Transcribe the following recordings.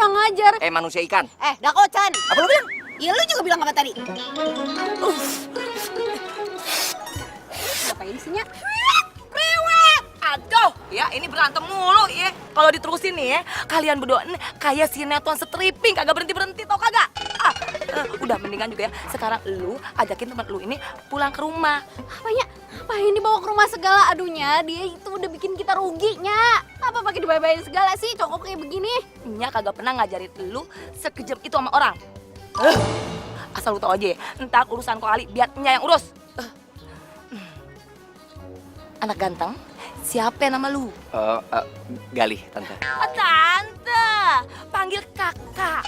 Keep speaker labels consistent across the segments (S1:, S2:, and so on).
S1: kurang ajar.
S2: Manusia ikan.
S1: Dakocan.
S2: Apa lu bilang?
S1: Iya, lu juga bilang apa tadi? Ngapain sih, Nyak?
S3: Rewet! Aduh, ya ini berantem mulu ya. Kalau diterusin nih ya, kalian berdua nih kayak sinetron stripping, kagak berhenti-berhenti tau kagak? Udah mendingan juga ya, sekarang lu ajakin teman lu ini pulang ke rumah.
S1: Apanya? Ngapain dibawa ke rumah segala? Aduhnya, dia itu udah bikin kita rugi, Nyak. Apa pakai dibayar-bayarin segala sih, cokok kayak begini?
S3: Nya kagak pernah ngajarin lu sekejam itu sama orang. Asal lu tau aja ya, ntar urusan kali biar Nya yang urus. Anak ganteng, siapa nama lu?
S2: Galih, tante.
S3: Tante, panggil kakak.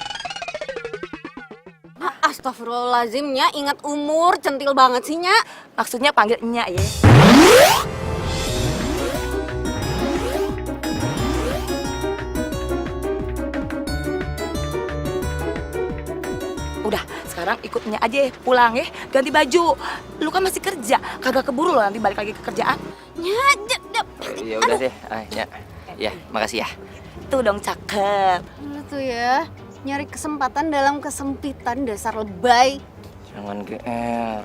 S1: Astagfirullahaladzim, Nyak. Ingat umur, centil banget sih, Nyak.
S3: Maksudnya panggil Nya ya. Udah, sekarang ikut Nya aja ya, pulang ya, ganti baju. Lu kan masih kerja, kagak keburu loh nanti balik lagi ke kerjaan.
S1: Nyak,
S2: Ya udah deh, Nya. Ya, makasih ya.
S3: Tuh dong cakep.
S1: lu tuh ya, nyari kesempatan dalam kesempitan, dasar lebay.
S2: Jangan GR.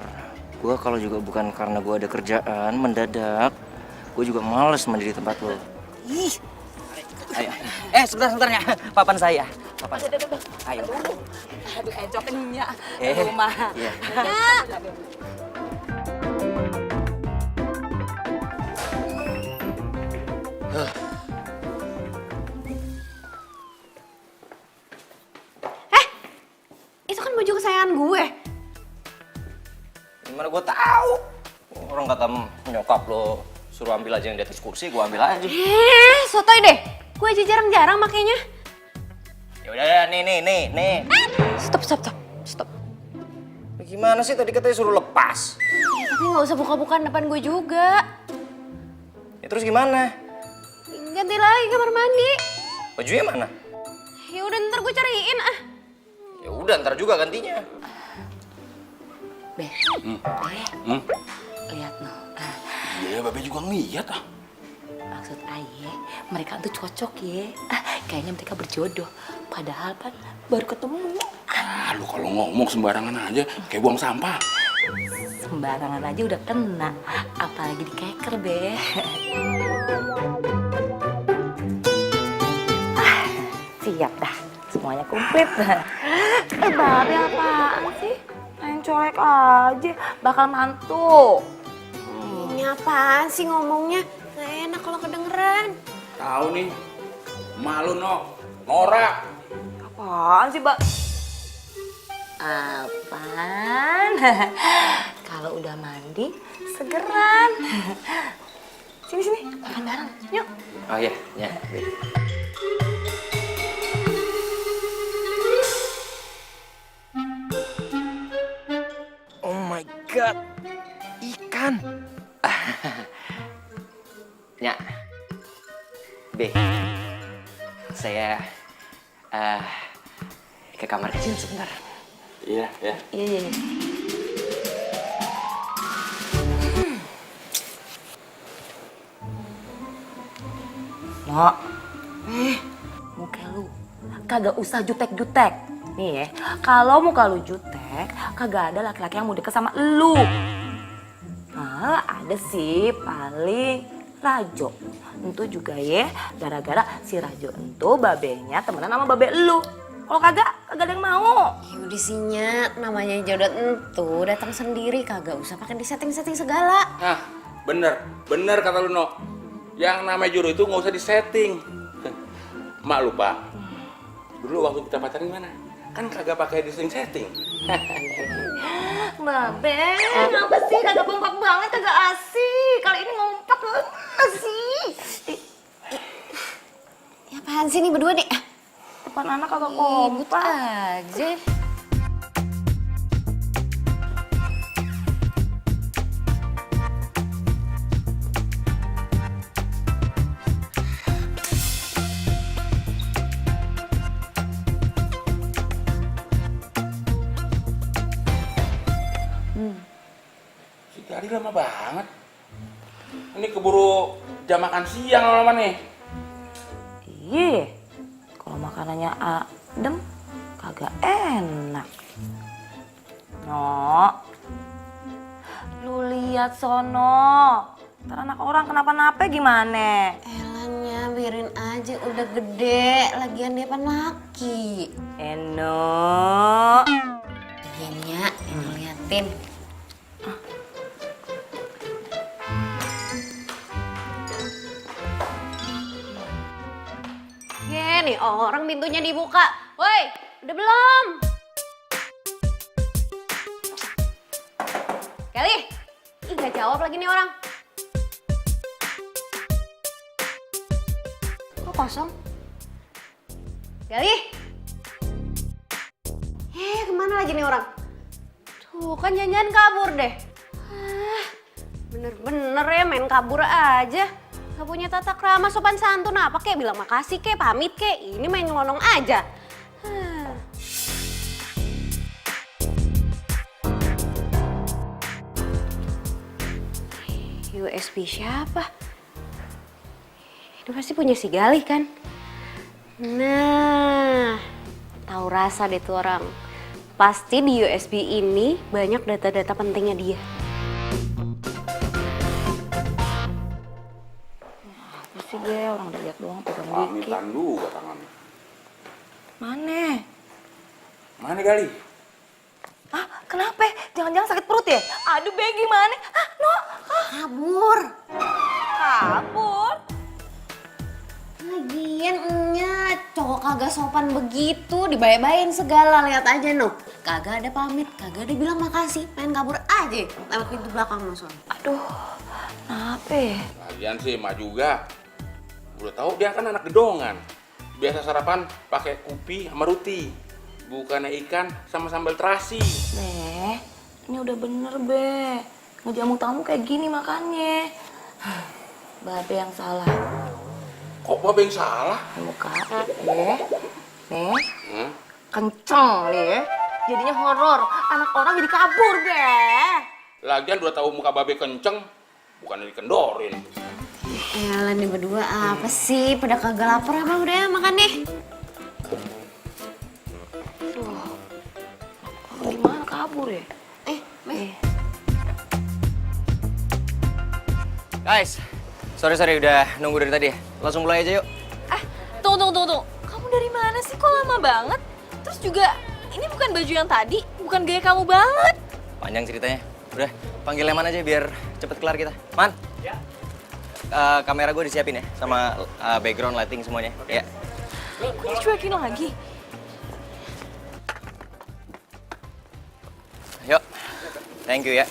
S2: Gua kalau juga bukan karena gua ada kerjaan mendadak, gua juga males mandi di tempat lo.
S3: Ih,
S2: Ayo. Sebentar-sebentarnya. Papan saya. Papan. Ayo.
S3: aduh encok Nya.
S2: Eh,
S3: Rumah.
S2: iya.
S1: Itu kan baju kesayangan gue.
S2: Gimana gua tahu? Orang kata nyokap lo suruh ambil aja yang di atas kursi, gua ambil aja.
S1: Sotoy deh. Gue aja jarang-jarang makainya.
S2: Ya udah, nih.
S1: Stop.
S2: Gimana sih tadi katanya suruh lepas?
S1: Ya, tapi nggak usah buka-bukaan depan gue juga.
S2: Ya terus gimana?
S1: Ganti lagi kamar mandi.
S2: Bajunya mana?
S1: Ya udah ntar gue cariin ah.
S2: Ya udah, ntar juga gantinya.
S3: Be, lihat no.
S4: Iya, Babe juga ngeliat ah.
S3: Maksud aye, mereka tuh cocok ya. Kayaknya mereka berjodoh. Padahal kan baru ketemu.
S4: Lu kalau ngomong sembarangan aja, kayak buang sampah.
S3: Sembarangan aja udah kena. Apalagi di keker, Be. Siap dah. Semuanya komplit. Babe apaan sih? Main colek aja. Bakal mantu.
S1: Ini apaan sih ngomongnya? Gak enak kalau kedengeran.
S4: Tahu nih, malu Nora.
S3: Apaan sih, Mbak? Apaan? Kalau udah mandi, segeran. Sini, makan bareng. Yuk.
S2: Oh iya, ya. Oh my god, ikan. Nya, B, saya ke kamar kecil sebentar.
S4: Iya, ya.
S3: Iya. Nok, muka lu kagak usah jutek-jutek. Nih ya, kalau muka lu jutek, kagak ada laki-laki yang mau deket sama lu. Nah, ada sih paling Rajo. Entu juga ya, gara-gara si Rajo entu babenya temenan sama babe lu. Kalau kagak ada yang mau.
S1: Ya udah sih Nyak, namanya jodoh entu datang sendiri, kagak usah pakai disetting-setting segala.
S4: Nah, bener kata lu No. Yang namanya jodoh itu nggak usah disetting. Mak lupa. Dulu waktu kita pacaran gimana? Kan kagak pakai disetting-setting.
S3: Babe, kenapa sih kagak kompak banget, kagak asik. Kali ini ngompak sih.
S1: Ya apaan sih nih berdua deh?
S3: Depan anak kagak
S1: Ribut
S3: kompak.
S1: aja.
S4: Si Gari lama banget. Ini keburu jam makan siang lama nih.
S3: Iya, kalau makanannya adem, kagak enak. No, lu lihat sono, ntar anak orang kenapa-napa gimana?
S1: Elanya biarin aja, udah gede, lagian dia kan laki.
S3: Eno.
S1: Iya, Eno liatin. Nih orang pintunya dibuka. Woi, udah belum? Kali, ih gak jawab lagi nih orang. Kok kosong? Kali. Kemana lagi nih orang? Tuh kan jangan kabur deh. Bener-bener ya main kabur aja. Gak punya tata krama sopan santun apa kek, bilang makasih kek, pamit kek. Ini main nyelonong aja. USB siapa? Itu pasti punya si Galih kan? Nah, tahu rasa deh tuh orang. Pasti di USB ini banyak data-data pentingnya dia.
S3: Apa sih gue, orang udah lihat doang pegang dikit.
S4: Pamitan juga tangannya.
S3: Mana?
S4: Mana kali?
S3: Ah, kenapa? Jangan-jangan sakit perut ya? Aduh, Be, gimana? Ah, no.
S1: Kabur.
S3: Kabur?
S1: Lagian enyak, cowok kagak sopan begitu, dibayar-bayarin segala, lihat aja no. Kagak ada pamit, kagak ada bilang makasih, main kabur aja lewat pintu belakang no soalnya.
S3: Aduh, kenapa ya?
S4: Lagian sih emak juga. Udah tahu dia kan anak gedongan. Biasa sarapan pakai kopi sama roti. Bukannya ikan sama sambal terasi.
S3: Be, ini udah bener, Be. Ngejamu tamu kayak gini makannya. Babe yang salah.
S4: Kok babe yang salah?
S3: Muka, Be. Nih, kenceng nih ya. Jadinya horor. Anak orang jadi kabur, Be.
S4: Lagian udah tahu muka babe kenceng, bukannya dikendorin.
S1: Elah nih berdua apa sih? Pada kagak lapar apa udah makan nih?
S3: Gimana kabur ya?
S2: Guys, sorry udah nunggu dari tadi ya. Langsung mulai aja yuk.
S5: Tunggu. Kamu dari mana sih? Kok lama banget? Terus juga, ini bukan baju yang tadi, bukan gaya kamu banget.
S2: Panjang ceritanya. Udah, panggil Leman aja biar cepet kelar kita. Man. Ya. Kamera gue disiapin ya, sama background lighting semuanya. Ya.
S5: Kok dicuekin lagi?
S2: Yuk. Thank you ya.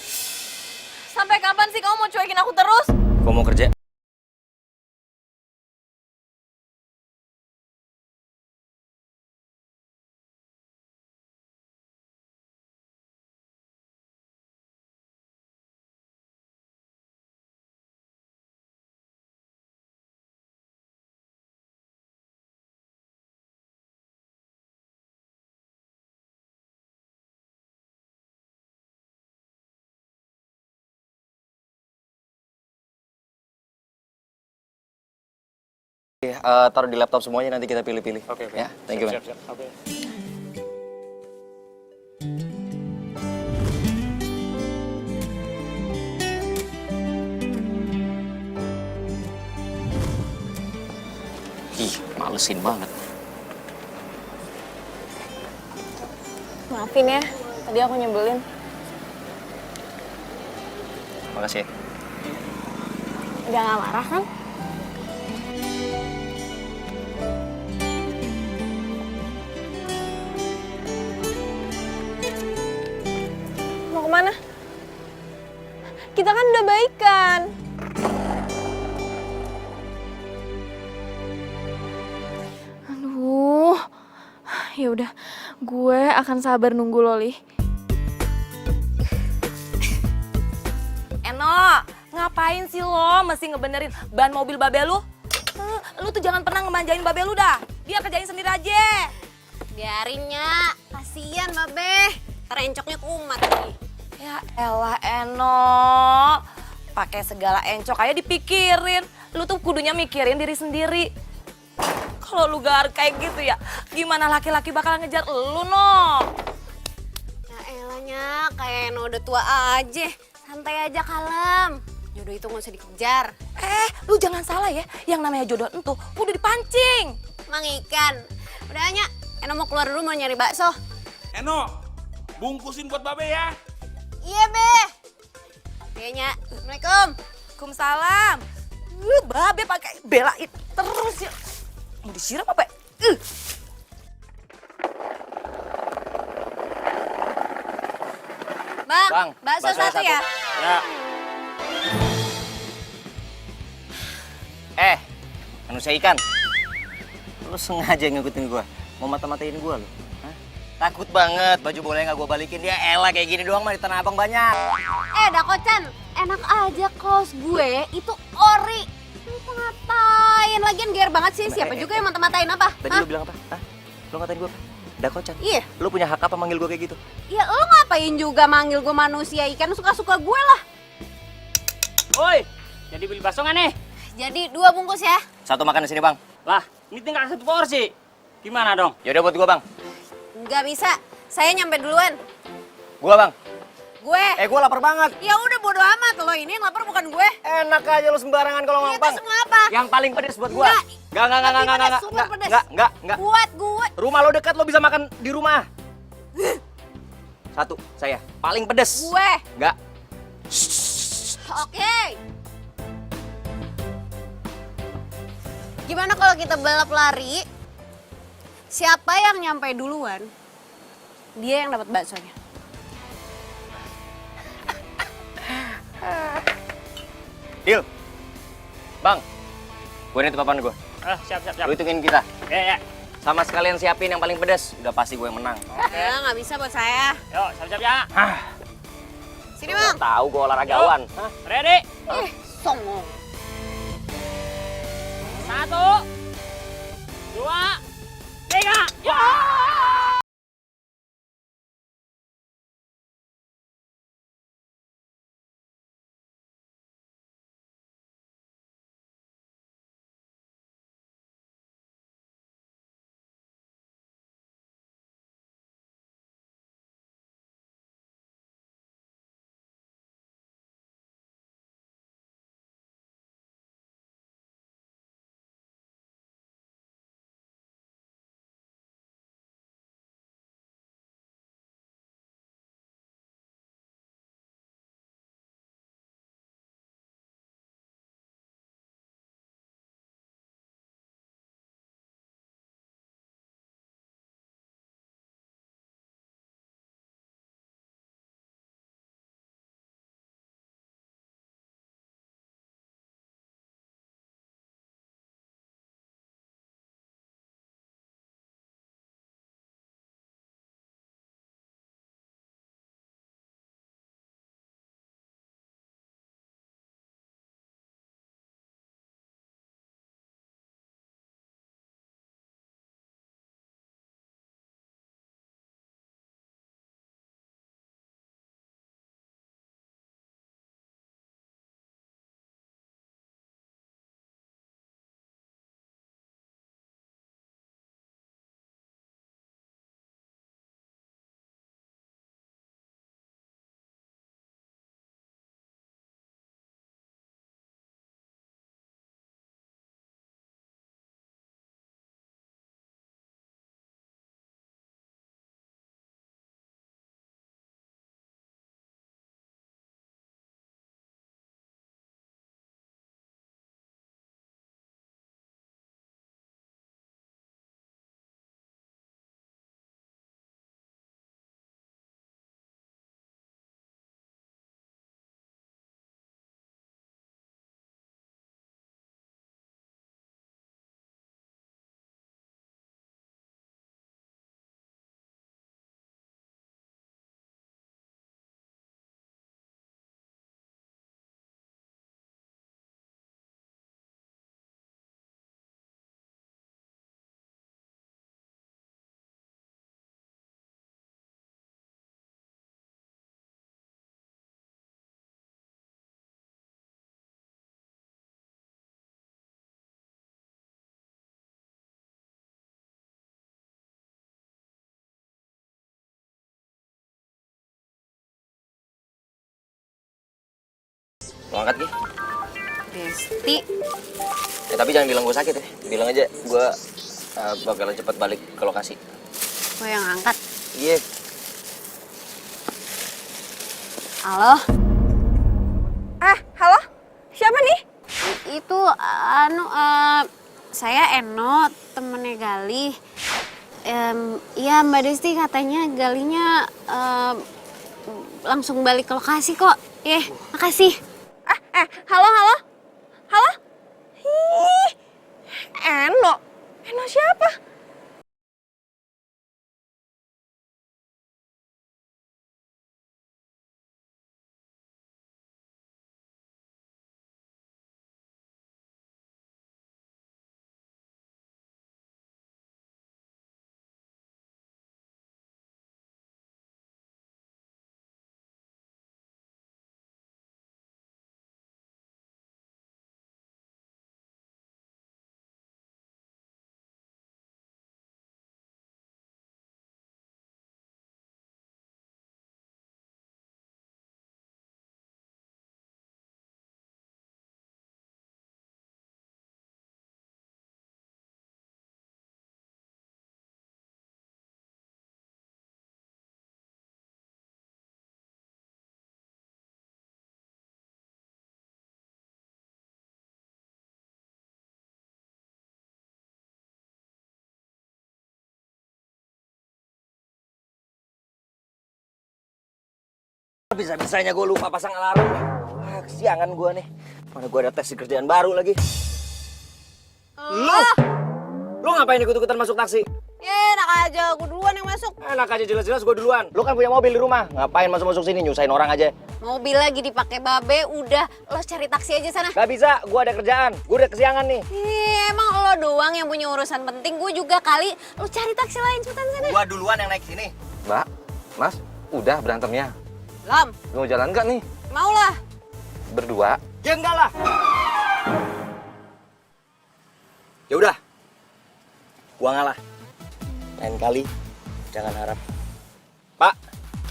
S5: Sampai kapan sih kamu mau cuekin aku terus?
S2: Gue mau kerja. Taruh di laptop semuanya, nanti kita pilih-pilih. Oke. Ya, thank you, man.
S6: Siap. Oke.
S2: Ih, malesin banget.
S5: Maafin ya, tadi aku nyebelin.
S2: Makasih ya.
S5: Udah gak marah kan? Mau kemana? Kita kan udah baikan. Aduh, ya udah, gue akan sabar nunggu Loli.
S3: Eno, ngapain sih lo mesti ngebenerin ban mobil babe lu? Lu tuh jangan pernah ngemanjain babe lu dah. Dia kerjain sendiri aja.
S1: Biarinnya, kasian babe. Terencoknya kumat nih.
S3: Ya elah Eno, pakai segala encok aja dipikirin. Lu tuh kudunya mikirin diri sendiri. Kalau lu gak kayak gitu ya, gimana laki-laki bakal ngejar lu, no?
S1: Ya elahnya, kayak no udah tua aja. Santai aja, kalem. Jodoh itu gak usah dikejar.
S3: Lu jangan salah ya, yang namanya jodoh entuh udah dipancing.
S1: Mang ikan. Udah hanya, Eno mau keluar dulu mau nyari bakso.
S4: Eno, bungkusin buat Babe ya.
S1: Iya, Be. Kayaknya. Assalamualaikum.
S3: Waalaikumsalam. Babe pakai belain terus ya. Mau disiram apa?
S1: Bang, bakso satu ya.
S4: Ya.
S2: Manusia ikan. Lu sengaja ngikutin gua, mau mata-matain gua lu. Hah? Takut banget, baju boleh nggak gua balikin? Dia elah kayak gini doang mah di Tanah Abang banyak.
S1: Dakocan, enak aja kaos gue itu ori. Lu ngatain, lagian gear banget sih. Siapa juga yang mata-matain apa?
S2: Tadi lu bilang apa? Hah? Lu ngatain gua apa? Dakocan.
S1: Iya.
S2: Lu punya hak apa manggil gua kayak gitu?
S1: Ya lu ngapain juga manggil gue manusia ikan, suka-suka gue lah.
S6: Woi, jadi beli bakso nggak nih?
S1: Jadi 2 bungkus ya.
S2: Satu makan di sini, Bang.
S6: Lah, ini tinggal 1 porsi. Gimana dong?
S2: Yaudah buat gua, Bang.
S1: Nggak bisa, saya nyampe duluan.
S2: Gua, Bang.
S1: Gue.
S2: Gua lapar banget.
S1: Ya udah bodo amat, lo ini yang lapar bukan gue.
S2: Enak aja lu sembarangan kalau ngomong,
S1: Itu
S2: Bang.
S1: semua apa?
S2: Yang paling pedes buat gua.
S1: Nggak.
S2: Enggak.
S1: Super pedes.
S2: Enggak.
S1: Buat gue.
S2: Rumah lo dekat, lo bisa makan di rumah. Satu, saya. Paling pedes.
S1: Gue.
S2: Enggak.
S1: Oke. Gimana kalau kita balap lari? Siapa yang nyampe duluan, dia yang dapat baksonya.
S2: Deal. Bang, gue nitip papan gue.
S6: Siap.
S2: Lu hitungin kita.
S6: Ya.
S2: Sama sekalian siapin yang paling pedes. Udah pasti gue yang menang.
S1: Ya nggak bisa buat saya.
S6: Yuk, siap ya.
S1: Sini bang.
S2: Tahu gue olahragawan. Hah?
S6: Ready?
S1: Songong.
S6: 1, 2, 3. Ya!
S2: Lo angkat, Ki.
S1: Besti.
S2: Tapi jangan bilang gue sakit ya. Bilang aja gue bakalan cepet balik ke lokasi.
S1: Gue yang angkat.
S2: Iya.
S1: Halo?
S5: Halo? Siapa nih?
S1: Itu, saya Eno, temennya Galih. Iya Mbak Desti katanya Galihnya langsung balik ke lokasi kok. Makasih.
S5: Halo? Halo? Ih, Eno? Eno siapa?
S2: Bisa-bisanya gue lupa pasang alarm. Kesiangan gue nih. Mana gue ada tes di kerjaan baru lagi. Lu ngapain ikut-ikutan masuk taksi?
S1: Enak aja, gue duluan yang masuk.
S2: Enak aja jelas-jelas gue duluan. Lu kan punya mobil di rumah. Ngapain masuk-masuk sini nyusahin orang aja?
S1: Mobil lagi dipakai Babe, udah lo cari taksi aja sana.
S2: Gak bisa, gue ada kerjaan. Gue udah kesiangan nih.
S1: Emang lo doang yang punya urusan penting, gue juga kali. Lo cari taksi lain cepetan sana.
S2: Gue duluan yang naik sini.
S7: Mbak, Mas, udah berantemnya.
S1: Lam,
S7: Mau jalan nggak nih?
S1: mau lah.
S7: Berdua?
S2: Ya enggak lah. Ya udah. Gua ngalah. Lain kali jangan harap. Pak,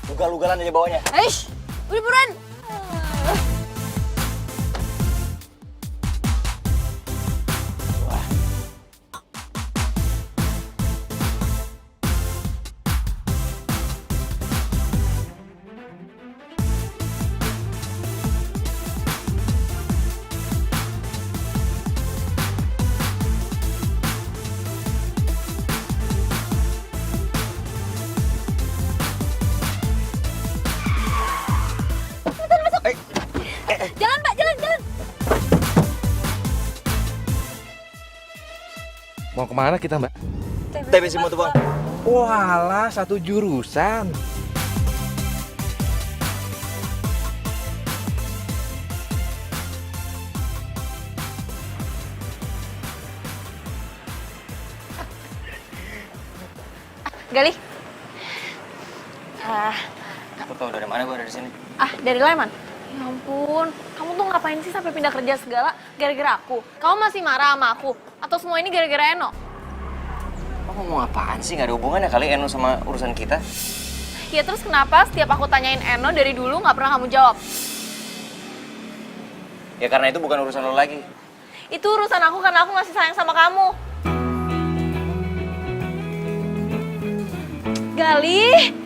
S2: ugal-ugalan aja bawanya.
S1: Eish, udah buruan.
S5: Jalan, Mbak, jalan.
S7: Mau kemana kita, Mbak?
S2: TBC Moto Bang.
S7: Walah, satu jurusan.
S5: Galih.
S2: Lu tau dari mana gua ada di sini?
S5: Dari Leman. Ya ampun, kamu tuh ngapain sih sampai pindah kerja segala gara-gara aku? Kamu masih marah sama aku? Atau semua ini gara-gara Eno?
S2: Lo ngomong apaan sih? Gak ada hubungannya kali Eno sama urusan kita.
S5: Ya terus kenapa setiap aku tanyain Eno dari dulu nggak pernah kamu jawab?
S2: Ya karena itu bukan urusan lo lagi.
S5: Itu urusan aku karena aku masih sayang sama kamu. Galih.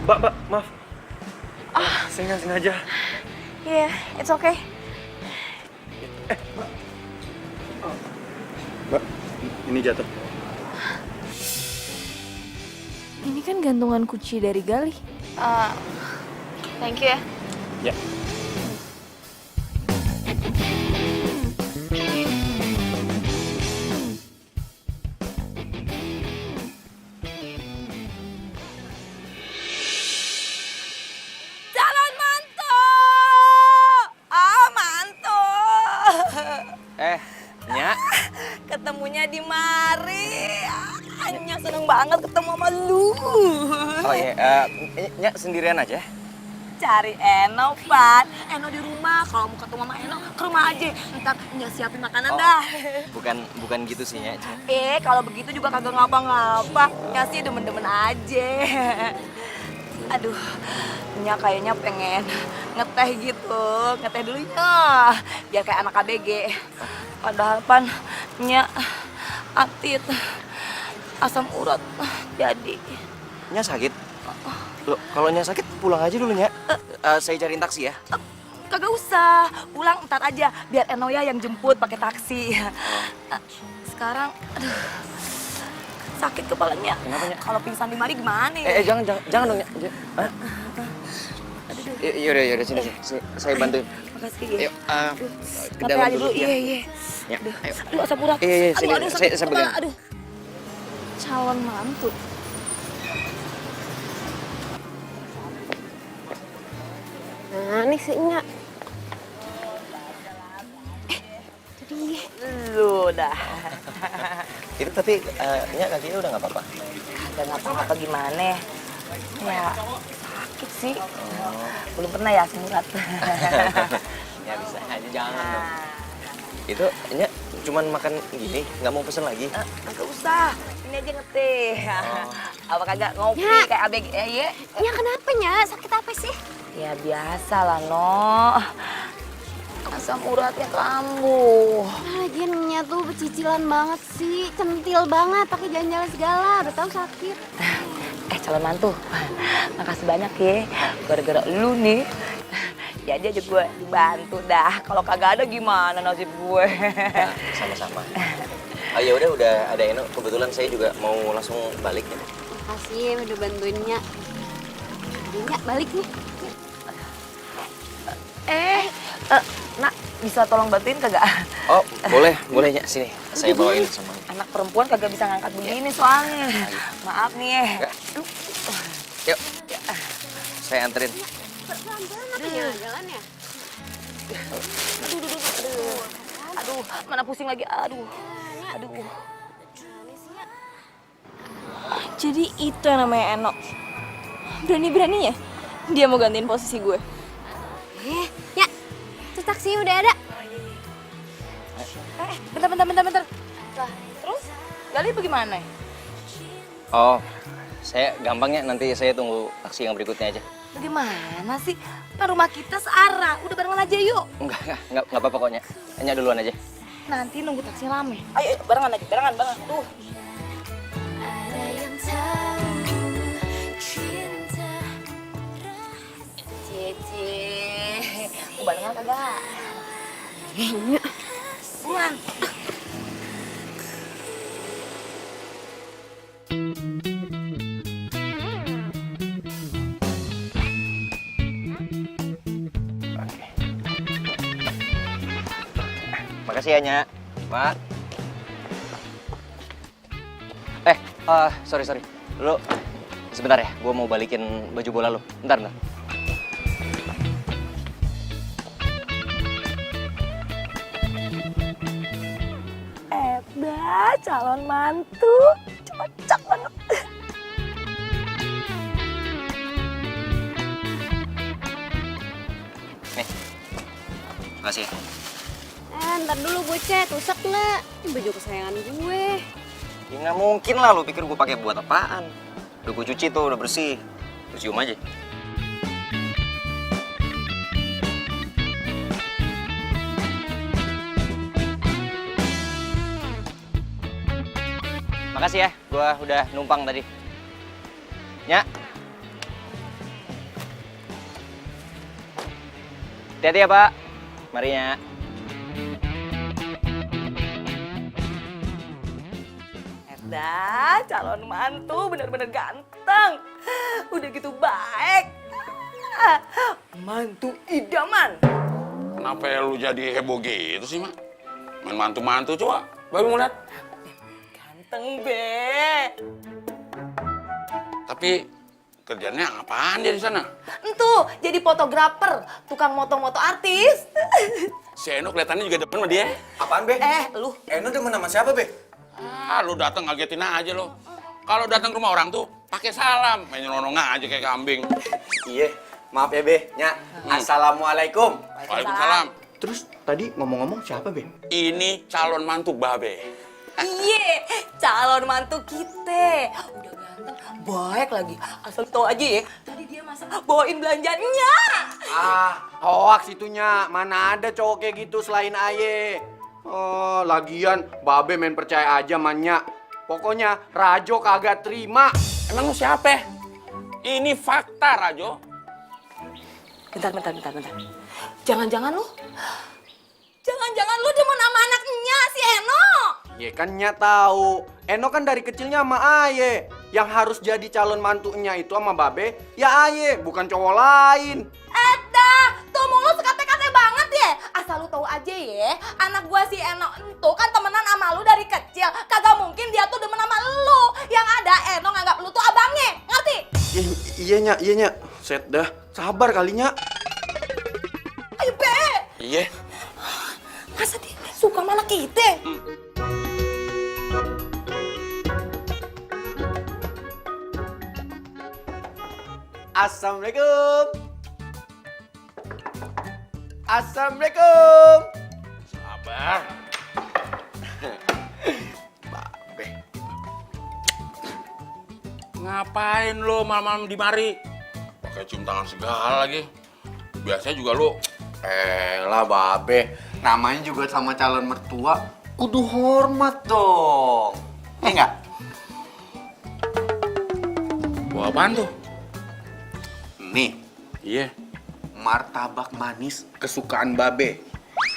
S7: Mbak, maaf. Saya nggak sengaja.
S5: Yeah, it's okay.
S7: Mbak, ini jatuh.
S5: Ini kan gantungan kunci dari Galih. Thank you ya.
S7: Ya.
S3: Calon mantu! Mantu!
S7: Nya.
S3: Ketemunya di mari. Anya seneng banget ketemu sama lu.
S2: Oh iya, Nya sendirian aja.
S3: Cari Eno, Pan. Eno di rumah. Kalau mau ketemu sama Eno, ke rumah aja. Ntar Nya siapin makanan dah.
S2: Bukan gitu sih, Nya.
S3: Kalau begitu juga kagak ngapa-ngapa. Nya sih demen-demen aja. Aduh, Nya kayaknya pengen ngeteh gitu, ngeteh dulu ya, biar kayak anak ABG. Padahal pan nya atit asam urat jadi.
S2: Nya sakit? Loh, kalau Nya sakit pulang aja dulu, Nya. Saya cariin taksi ya.
S3: Kagak usah, pulang ntar aja biar Enoya yang jemput pakai taksi. Sekarang aduh, sakit kepalanya.
S2: Kenapa, Nya?
S3: Kalau pingsan di mari gimana ya?
S2: Jangan dong, Nya. Yaudah, sini. Saya bantuin.
S3: Makasih ya.
S2: Yuk, ke
S3: Santai
S2: dalam
S3: aja dulu, iya.
S2: Ya, ayo.
S3: Aduh, asam urat.
S2: Iya, sini.
S3: Aduh, sakit
S2: Saya
S3: kepala,
S2: pegang.
S3: aduh.
S5: Calon mantu.
S1: Nah, nih sih Nya.
S3: Lu dah.
S2: Itu tapi Nya kakinya udah nggak apa-apa.
S3: Kagak ngapa-ngapa gimana. Ya, sakit sih. Belum pernah ya asam urat.
S2: Ya bisa aja, jangan dong. Itu Nya cuman makan gini, nggak mau pesen lagi.
S3: Kagak usah. Ini aja ngeteh. Apa kagak ngopi
S1: Ya.
S3: kayak ABG ya?
S1: Nya kenapa Nya? Sakit apa sih?
S3: Ya biasa lah, No. Asam uratnya kambuh.
S1: Nah, lagian Nya tuh becicilan banget sih, centil banget, pakai jalan-jalan segala, udah tahu sakit.
S3: Calon mantu, makasih banyak ya. Gara-gara lu nih, jadi aja gue dibantu dah. Kalau kagak ada gimana nasib gue?
S2: Sama-sama. Oh ya udah ada Eno. Kebetulan saya juga mau langsung balik ya.
S1: Makasih udah bantuin Nya. Nya balik nih.
S3: Nak, bisa tolong bantuin kagak?
S2: Oh, boleh Nya. Sini, saya bawain sama.
S3: Anak perempuan kagak bisa ngangkat begini soalnya. Maaf nih ya.
S2: Yuk, saya anterin.
S1: Pelan-pelan apa jalan ya?
S3: Aduh, mana pusing lagi. Aduh.
S5: Jadi itu yang namanya Eno. Berani-beraninya dia mau gantiin posisi gue.
S1: Nya, tuh taksi udah ada.
S3: Bentar. Lah, terus Gali bagaimana?
S2: Oh, saya gampangnya nanti saya tunggu taksi yang berikutnya aja.
S3: Bagaimana sih? Kan rumah kita searah. Udah barengan aja yuk.
S2: Enggak apa-apa kok, Nya. Nya duluan aja.
S3: Nanti nunggu taksi rame. Ayo, barengan aja, barengan. Tuh. Cici, mau barengan kagak? Buruan.
S2: Oke. Makasih ya, Nya. Mak. Sorry. Lu sebentar ya, gua mau balikin baju bola lu. Bentar.
S3: Calon mantu. Cocok banget.
S2: Nih. Makasih.
S1: Ntar dulu bocet, rusak lah. Ini baju kesayangan gue.
S2: Ya nggak mungkin lah, lu pikir gue pakai buat apaan? Udah gue cuci tuh, udah bersih. Terus cium aja. Makasih ya, gue udah numpang tadi. Nya. Hati-hati ya, Pak. Mari, Nya.
S3: Calon mantu bener-bener ganteng. Udah gitu baik. Mantu idaman.
S4: Kenapa lu jadi heboh gitu sih, Mak? Main mantu-mantu coba. Baru mau lihat.
S3: Ganteng, Be.
S4: Tapi kerjanya apaan dia di sana?
S3: Entuh, jadi fotografer, tukang moto-moto artis.
S4: Si Eno kelihatannya juga depan sama dia.
S7: Apaan, Be?
S3: Lu.
S7: Eno demen sama siapa, Be?
S4: Lu datang ngagetin aja lo. Kalau datang ke rumah orang tuh pakai salam, main nyelonong aja kayak kambing.
S7: Iya, maaf ya, Be. Nya, Assalamualaikum.
S4: Waalaikumsalam.
S7: Terus tadi ngomong-ngomong siapa, Be?
S4: Ini calon mantu Babe.
S3: Iya, calon mantu kita. Udah ganteng, baik lagi. Asal tau aja ya, tadi dia masa bawain belanjanya.
S7: Ah, hoax itunya. Mana ada cowok kayak gitu selain Aye. Oh, lagian Babe main percaya aja mannya. Pokoknya Rajo kagak terima.
S4: Emang lu siapa? Ini fakta, Rajo.
S3: Bentar. Jangan-jangan lu demen sama anaknya si Eno.
S7: Ya kan Nya tahu. Eno kan dari kecilnya sama Aye. Yang harus jadi calon mantunya itu sama Babe, ya Aye, bukan cowok lain.
S3: Tuh mulut sekate-kate banget ya. Asal lu tahu aja ya, anak gua si Eno itu kan temenan sama lu dari kecil. Kagak mungkin dia tuh demen sama lu. Yang ada Eno nganggap lu tuh abangnya, ngerti?
S7: Iya Nya. Set dah. Sabar kalinya.
S3: Ayo Be,
S4: Iya.
S3: masa dia suka sama anak kita?
S7: Assalamualaikum. Assalamualaikum.
S4: Sabar.
S7: Babe.
S4: Ngapain lo malam-malam di mari? Pakai cium tangan segala lagi. Biasanya juga lo.
S7: Lah Babe, namanya juga sama calon mertua, kudu hormat dong. Enggak?
S4: Bawa apaan tuh?
S7: Nih,
S4: Iya.
S7: martabak manis kesukaan Babe.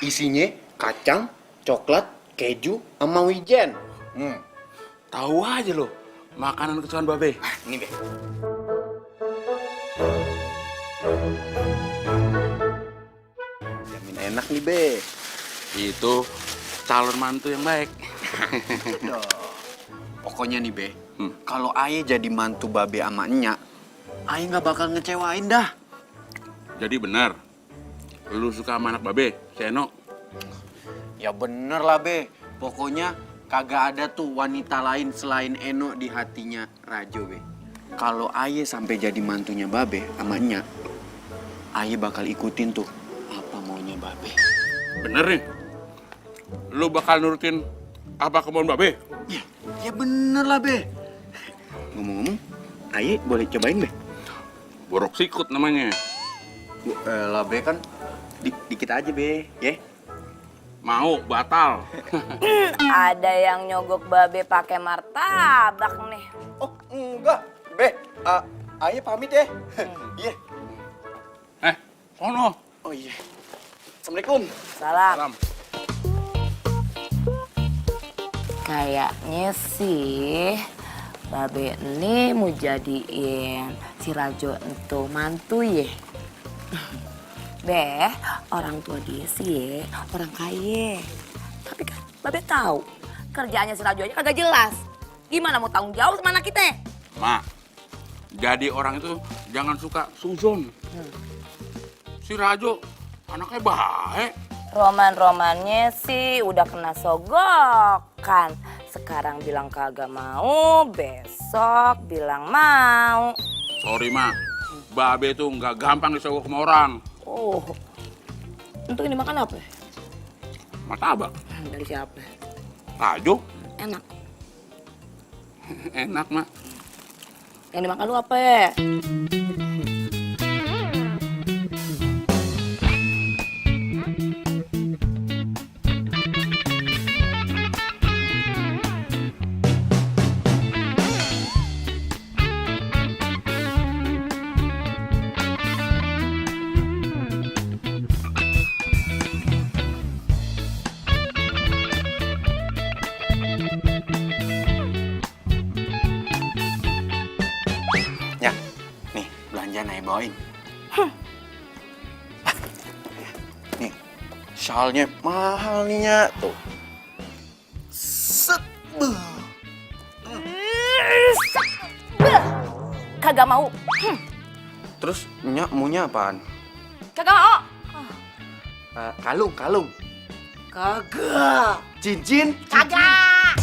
S7: Isinya kacang, coklat, keju, sama wijen.
S4: Tahu aja lo. Makanan kesukaan Babe.
S7: Ini Be. Jamin enak nih Be.
S4: Itu calon mantu yang baik.
S7: Pokoknya nih Be, kalau Aye jadi mantu Babe sama Enya, Aye nggak bakal ngecewain dah.
S4: Jadi benar. Lu suka sama anak Babe, si Eno?
S7: Ya bener lah Be, pokoknya kagak ada tuh wanita lain selain Eno di hatinya Rajo Be. Kalau Aye sampai jadi mantunya Babe sama Enya, Aye bakal ikutin tuh apa maunya Babe.
S4: Bener nih. Lu bakal nurutin apa kemauan Babe?
S7: Ya bener lah Be. Ngomong-ngomong, Aye boleh cobain Be?
S4: Borok sikut namanya.
S7: Lah Be kan dikit aja Be, ya?
S4: Mau, batal.
S3: Ada yang nyogok Babe pakai martabak nih.
S7: Oh enggak, Be. Aye pamit ya. Iya.
S4: Sono.
S7: Oh iya. Assalamualaikum.
S3: Salam.
S4: Salam.
S3: Kayaknya sih Babe ini mau jadiin si Rajo itu mantu ya. Be, orang tua dia sih orang kaya. Tapi kan Babe tahu kerjaannya si Rajo aja kagak jelas. Gimana mau tanggung jawab sama anak kita?
S4: Mak, jadi orang itu jangan suka suzon. Si Rajo anaknya baik.
S3: Roman-romannya sih udah kena sogokan. Sekarang bilang kagak mau, besok bilang mau.
S4: Sorry, Mak. Babe tuh nggak gampang disogok sama orang.
S3: Oh, untuk ini makan apa?
S4: Martabak.
S3: Dari siapa?
S4: Rajo.
S3: Enak.
S4: Enak, Mak.
S3: Yang dimakan lu apa ya?
S7: Ya, nih belanjaan Aye bawain. Nih, shalnya mahal nih Nya. Tuh. Set.
S3: Kagak mau.
S7: Terus Nya maunya apaan?
S3: Kagak mau.
S7: Kalung.
S3: Kagak.
S7: Cincin.
S3: Kagak.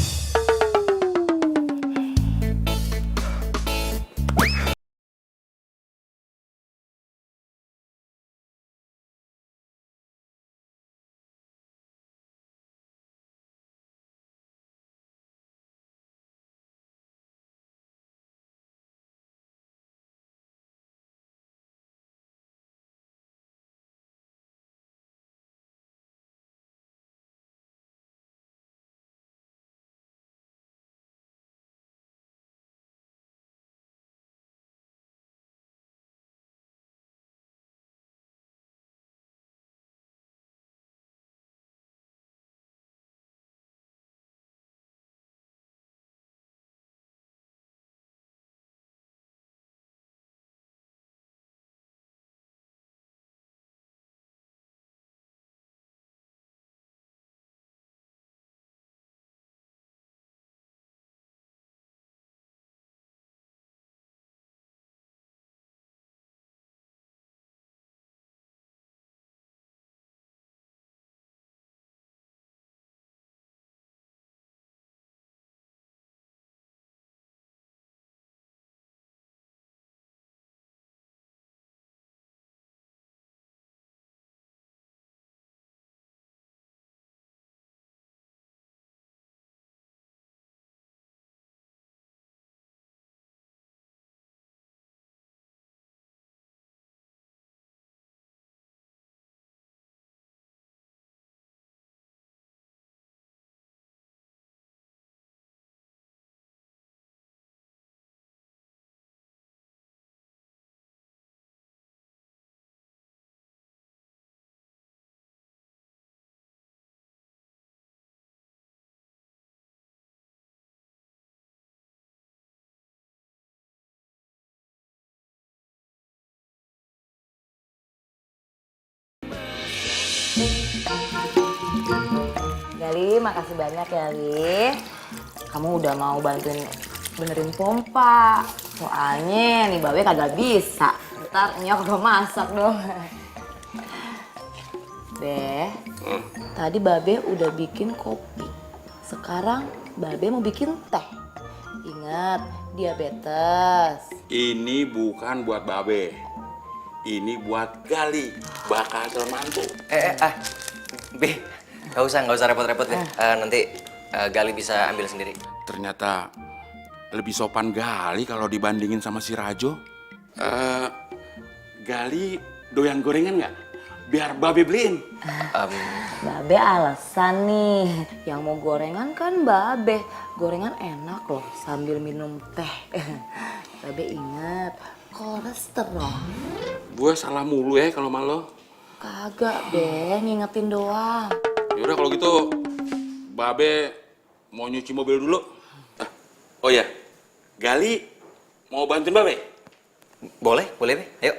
S3: Gali, makasih banyak ya, Li. Kamu udah mau bantuin benerin pompa. Soalnya nih Babe kagak bisa. Ntar nyok kagak masak dong. Be, tadi Babe udah bikin kopi. Sekarang Babe mau bikin teh. Ingat, diabetes.
S4: Ini bukan buat Babe. Ini buat Gali, bakal calon mantu.
S2: Be, nggak usah repot-repot deh. Nanti Gali bisa ambil sendiri.
S4: Ternyata lebih sopan Gali kalau dibandingin sama si Rajo. Gali doyan gorengan nggak? Biar Babe beliin.
S3: Babe alasan nih, yang mau gorengan kan Babe. Gorengan enak loh sambil minum teh. Babe ingat, kolesterol.
S4: Gue salah mulu ya kalau malu.
S3: Kagak, Be, ngingetin doang.
S4: Yaudah kalau gitu, Babe mau nyuci mobil dulu. Oh ya, Gali mau bantuin Babe?
S2: Boleh, Be. Ayo.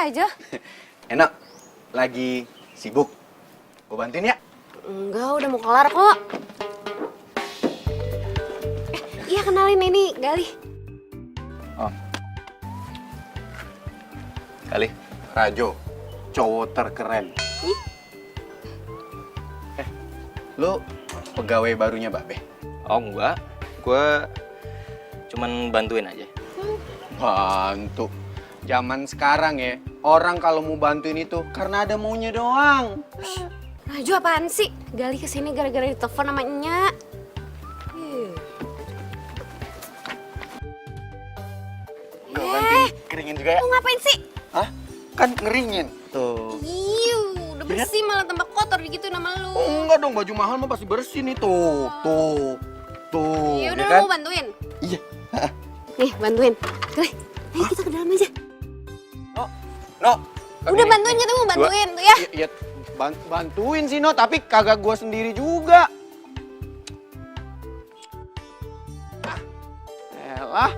S1: Raja.
S7: Enak, lagi sibuk. Gue bantuin ya?
S1: Enggak, udah mau kelar kok. Iya kenalin ini Gali.
S7: Oh. Kali. Rajo, cowok terkeren. Lu pegawai barunya Babe?
S2: Oh enggak, gue cuman bantuin aja.
S7: Bantu. Zaman sekarang ya, orang kalau mau bantuin itu karena ada maunya doang.
S1: Raju apaan sih? Gali kesini gara-gara ditelepon sama Nya.
S7: Gue bantuin keringin juga ya?
S1: Mau ngapain sih?
S7: Hah? Kan ngeringin. Tuh.
S1: Udah bersih malah tambah kotor gitu nama lu.
S7: Oh, enggak dong, baju mahal mah pasti bersih nih. Tuh.
S1: Iya udah
S7: ya kan?
S1: mau bantuin.
S7: Iya.
S1: Nih bantuin. Gali, ayo kita ke dalam aja.
S7: No,
S1: Udah bantuin gitu, bantuin tuh ya.
S7: Ya, bantuin sih, No, tapi kagak gua sendiri juga. Elah.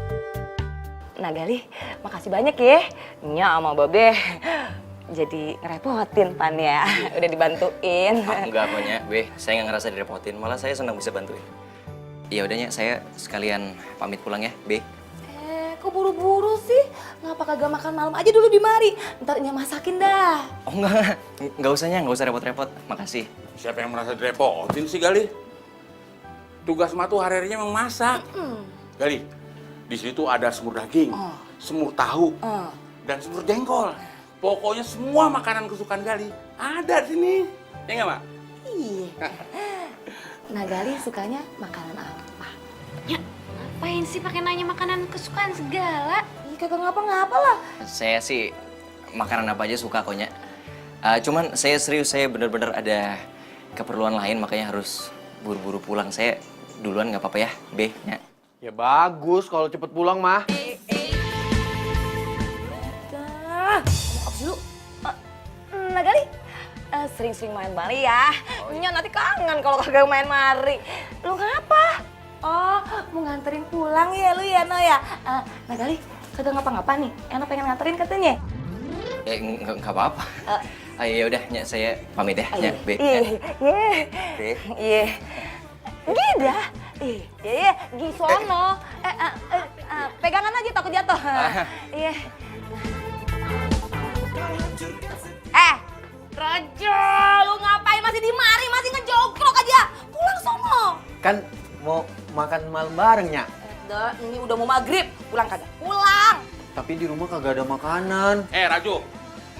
S3: Nah Gali, makasih banyak ya. Nya sama Babe jadi ngerepotin Pan ya. Udah dibantuin.
S2: Enggak kok, Nya. Be, saya nggak ngerasa direpotin. Malah saya senang bisa bantuin. Iya udah, Nya. Saya sekalian pamit pulang ya, Be.
S3: Kok buru-buru sih? Ngapa kagak makan malam aja dulu di mari? Ntar Nya masakin dah.
S2: Oh enggak. Nggak usah, Nya. Nggak usah repot-repot. Makasih.
S4: Siapa yang merasa direpotin sih, Gali? Tugas mah tuh hari-harinya memang masak. Gali, di sini tuh ada semur daging, semur tahu, dan semur jengkol. Pokoknya semua makanan kesukaan Gali ada di sini. Ya nggak, Mak?
S3: Iya. Nah Gali sukanya makanan apa?
S1: Ya, ngapain sih pakai nanya makanan kesukaan segala?
S3: Ih kagak ngapa-ngapa lah.
S2: Saya sih makanan apa aja suka kok, Nya. Cuman saya serius, saya bener-bener ada keperluan lain makanya harus buru-buru pulang. Saya duluan nggak apa-apa ya, Be, Nya.
S7: Ya bagus kalau cepet pulang mah.
S3: Apa sih lu? Nah Gali, sering-sering main mari ya. Nya nanti kangen kalau kagak main mari. Lu ngapa? Oh, mau nganterin pulang ya lu ya, No ya? Nah Gali, kagak ngapa-ngapa nih. Eno pengen nganterin katanya.
S2: Nggak apa-apa. Ya udah, Nya, saya pamit ya, Nya, Be. Be.
S3: Iya. Gida. Iya, Gisono. Pegangan aja takut jatuh. Iya. Raja, lu ngapain masih di mari? Masih ngejogrok aja. Pulang sono.
S7: Kan mau makan malam bareng, Nya.
S3: Ini udah mau maghrib. Pulang kagak? Pulang.
S7: Tapi di rumah kagak ada makanan.
S4: Rajo,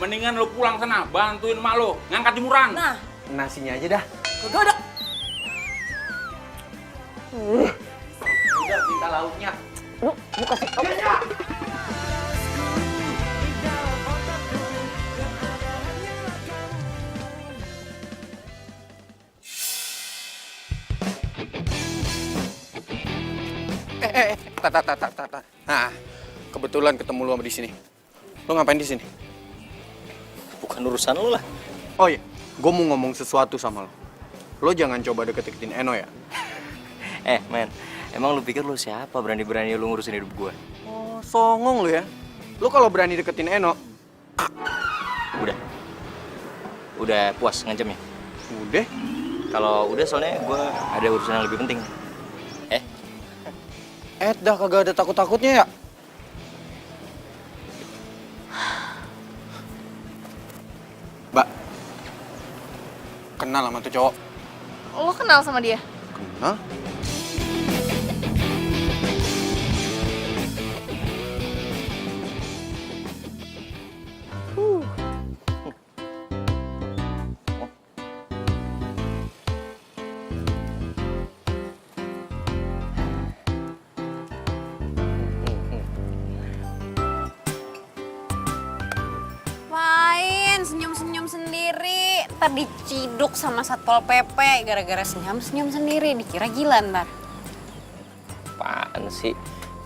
S4: mendingan lu pulang sana, bantuin emak lu ngangkat jemuran.
S3: Nah,
S7: Nasinya aja dah.
S3: kagak ada.
S7: Udah, minta lauknya.
S3: Lu kasih.
S7: Tak. Nah, kebetulan ketemu lu di sini. Lu ngapain di sini?
S2: Bukan urusan lu lah.
S7: Oh iya, gue mau ngomong sesuatu sama lo. Lo jangan coba deket-deketin Eno ya.
S2: Men, emang lu pikir lu siapa berani-berani lu ngurusin hidup gua?
S7: Oh, songong lo ya. Lo kalau berani deketin Eno,
S2: Udah puas ngancamnya?
S7: udah.
S2: Kalau udah soalnya gua ada urusan yang lebih penting.
S7: Dah kagak ada takut-takutnya ya. Mbak, kenal sama tuh cowok?
S5: Lo kenal sama dia?
S7: Kenal?
S1: Main senyum-senyum sendiri, ntar diciduk sama Satpol PP gara-gara senyum-senyum sendiri, dikira gila ntar.
S2: Apaan sih?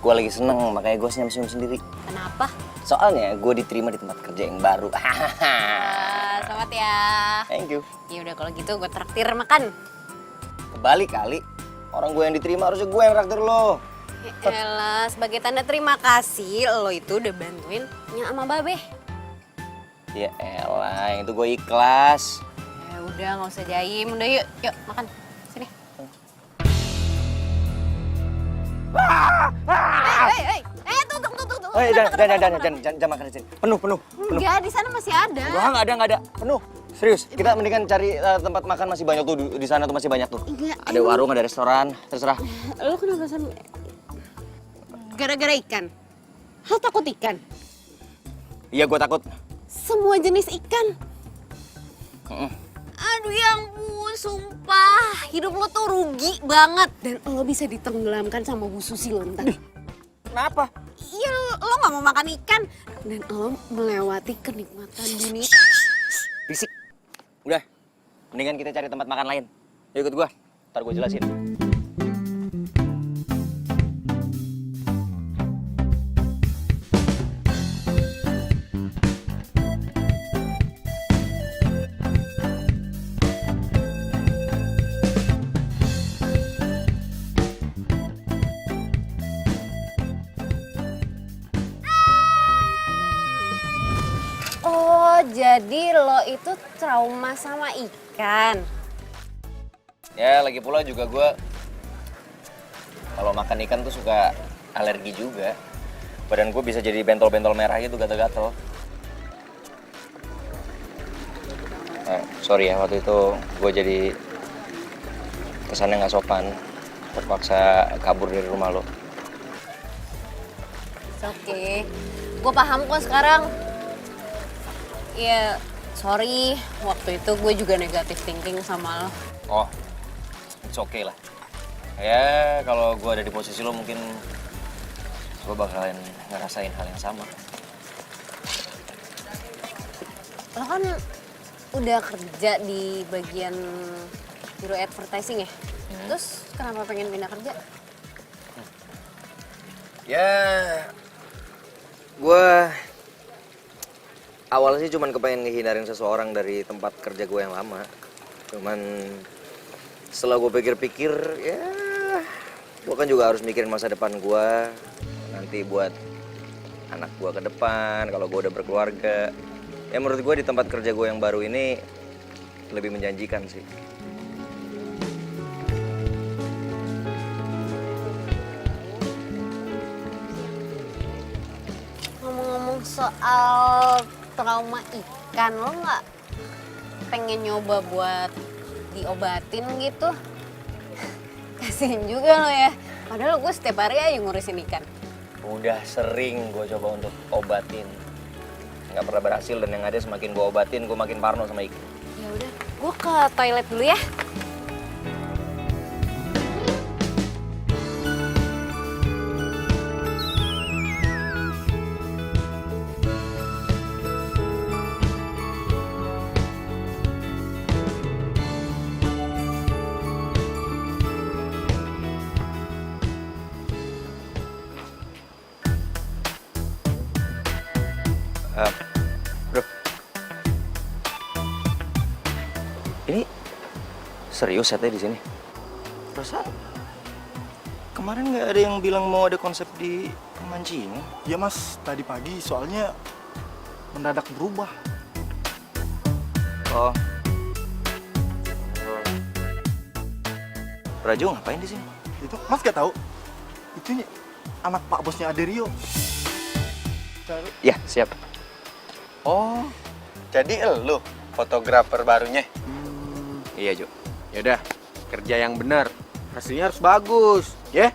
S2: Gua lagi seneng, makanya gua senyum-senyum sendiri.
S1: Kenapa?
S2: Soalnya gua diterima di tempat kerja yang baru.
S1: Selamat ya.
S2: Thank you.
S1: Ya udah kalau gitu gue traktir makan.
S2: Kebalik kali. Orang gue yang diterima harusnya gue yang traktir lo.
S1: Ya elah, sebagai tanda terima kasih lo itu udah bantuin Nya sama Babe.
S2: Ya elah, yang itu gue ikhlas.
S1: Ya udah nggak usah jaim, udah yuk makan. Sini. Tunggu.
S2: Jangan makan di sini. Penuh.
S1: Enggak, di sana masih ada.
S2: Enggak ada. Penuh. Serius, kita mendingan cari tempat makan masih banyak tuh di sana tuh masih banyak tuh.
S1: Enggak,
S2: Ada warung, ada restoran, terserah.
S1: Lo kenapa sama... Gara-gara ikan? Lo takut ikan?
S2: Iya, gue takut.
S1: Semua jenis ikan? Aduh ya ampun, sumpah. Hidup lo tuh rugi banget. Dan lo bisa ditenggelamkan sama Bu Susi lo ntar.
S2: Kenapa?
S1: Iya, lo gak mau makan ikan. Dan lo melewati kenikmatan dunia.
S2: Bisik. Udah, mendingan kita cari tempat makan lain. Yuk ikut gua, ntar gua jelasin.
S1: Jadi lo itu trauma sama ikan?
S2: Ya lagi pula juga gue kalau makan ikan tuh suka alergi juga. Badan gue bisa jadi bentol-bentol merah gitu, gatel-gatel. Sorry ya, waktu itu gue jadi kesannya nggak sopan, terpaksa kabur dari rumah lo.
S1: Oke, gue paham kok sekarang. Ya, sorry, waktu itu gue juga negatif thinking sama lo.
S2: Oh, it's okay lah. Ya kalau gue ada di posisi lo mungkin gue bakalan ngerasain hal yang sama.
S1: Lo kan udah kerja di bagian biro advertising ya? Terus kenapa pengen pindah kerja?
S2: Ya, gue awalnya sih cuman kepengen ngehindarin seseorang dari tempat kerja gue yang lama. Cuman setelah gue pikir-pikir, ya gue kan juga harus mikirin masa depan gue. Nanti buat anak gue ke depan, kalau gue udah berkeluarga. Ya menurut gue di tempat kerja gue yang baru ini lebih menjanjikan sih.
S1: Ngomong-ngomong soal trauma ikan, lo nggak pengen nyoba buat diobatin gitu? Kasihin juga lo ya, padahal gue setiap hari aja ngurusin ikan.
S2: Udah sering gue coba untuk obatin, nggak pernah berhasil, dan yang ada semakin gue obatin gue makin parno sama ikan.
S1: Ya udah, gue ke toilet dulu ya.
S2: Bro, ini serius setnya di sini? Perasaan kemarin nggak ada yang bilang mau ada konsep di pemancingan.
S8: Iya mas, tadi pagi soalnya mendadak berubah.
S2: Oh, Rajo ngapain di sini?
S8: Itu mas gak tahu? Itu anak pak bosnya Aderio.
S2: Ya siap.
S7: Oh, jadi elu fotografer barunya?
S2: Iya Jo.
S7: Yaudah, kerja yang benar. Hasilnya harus bagus, ya?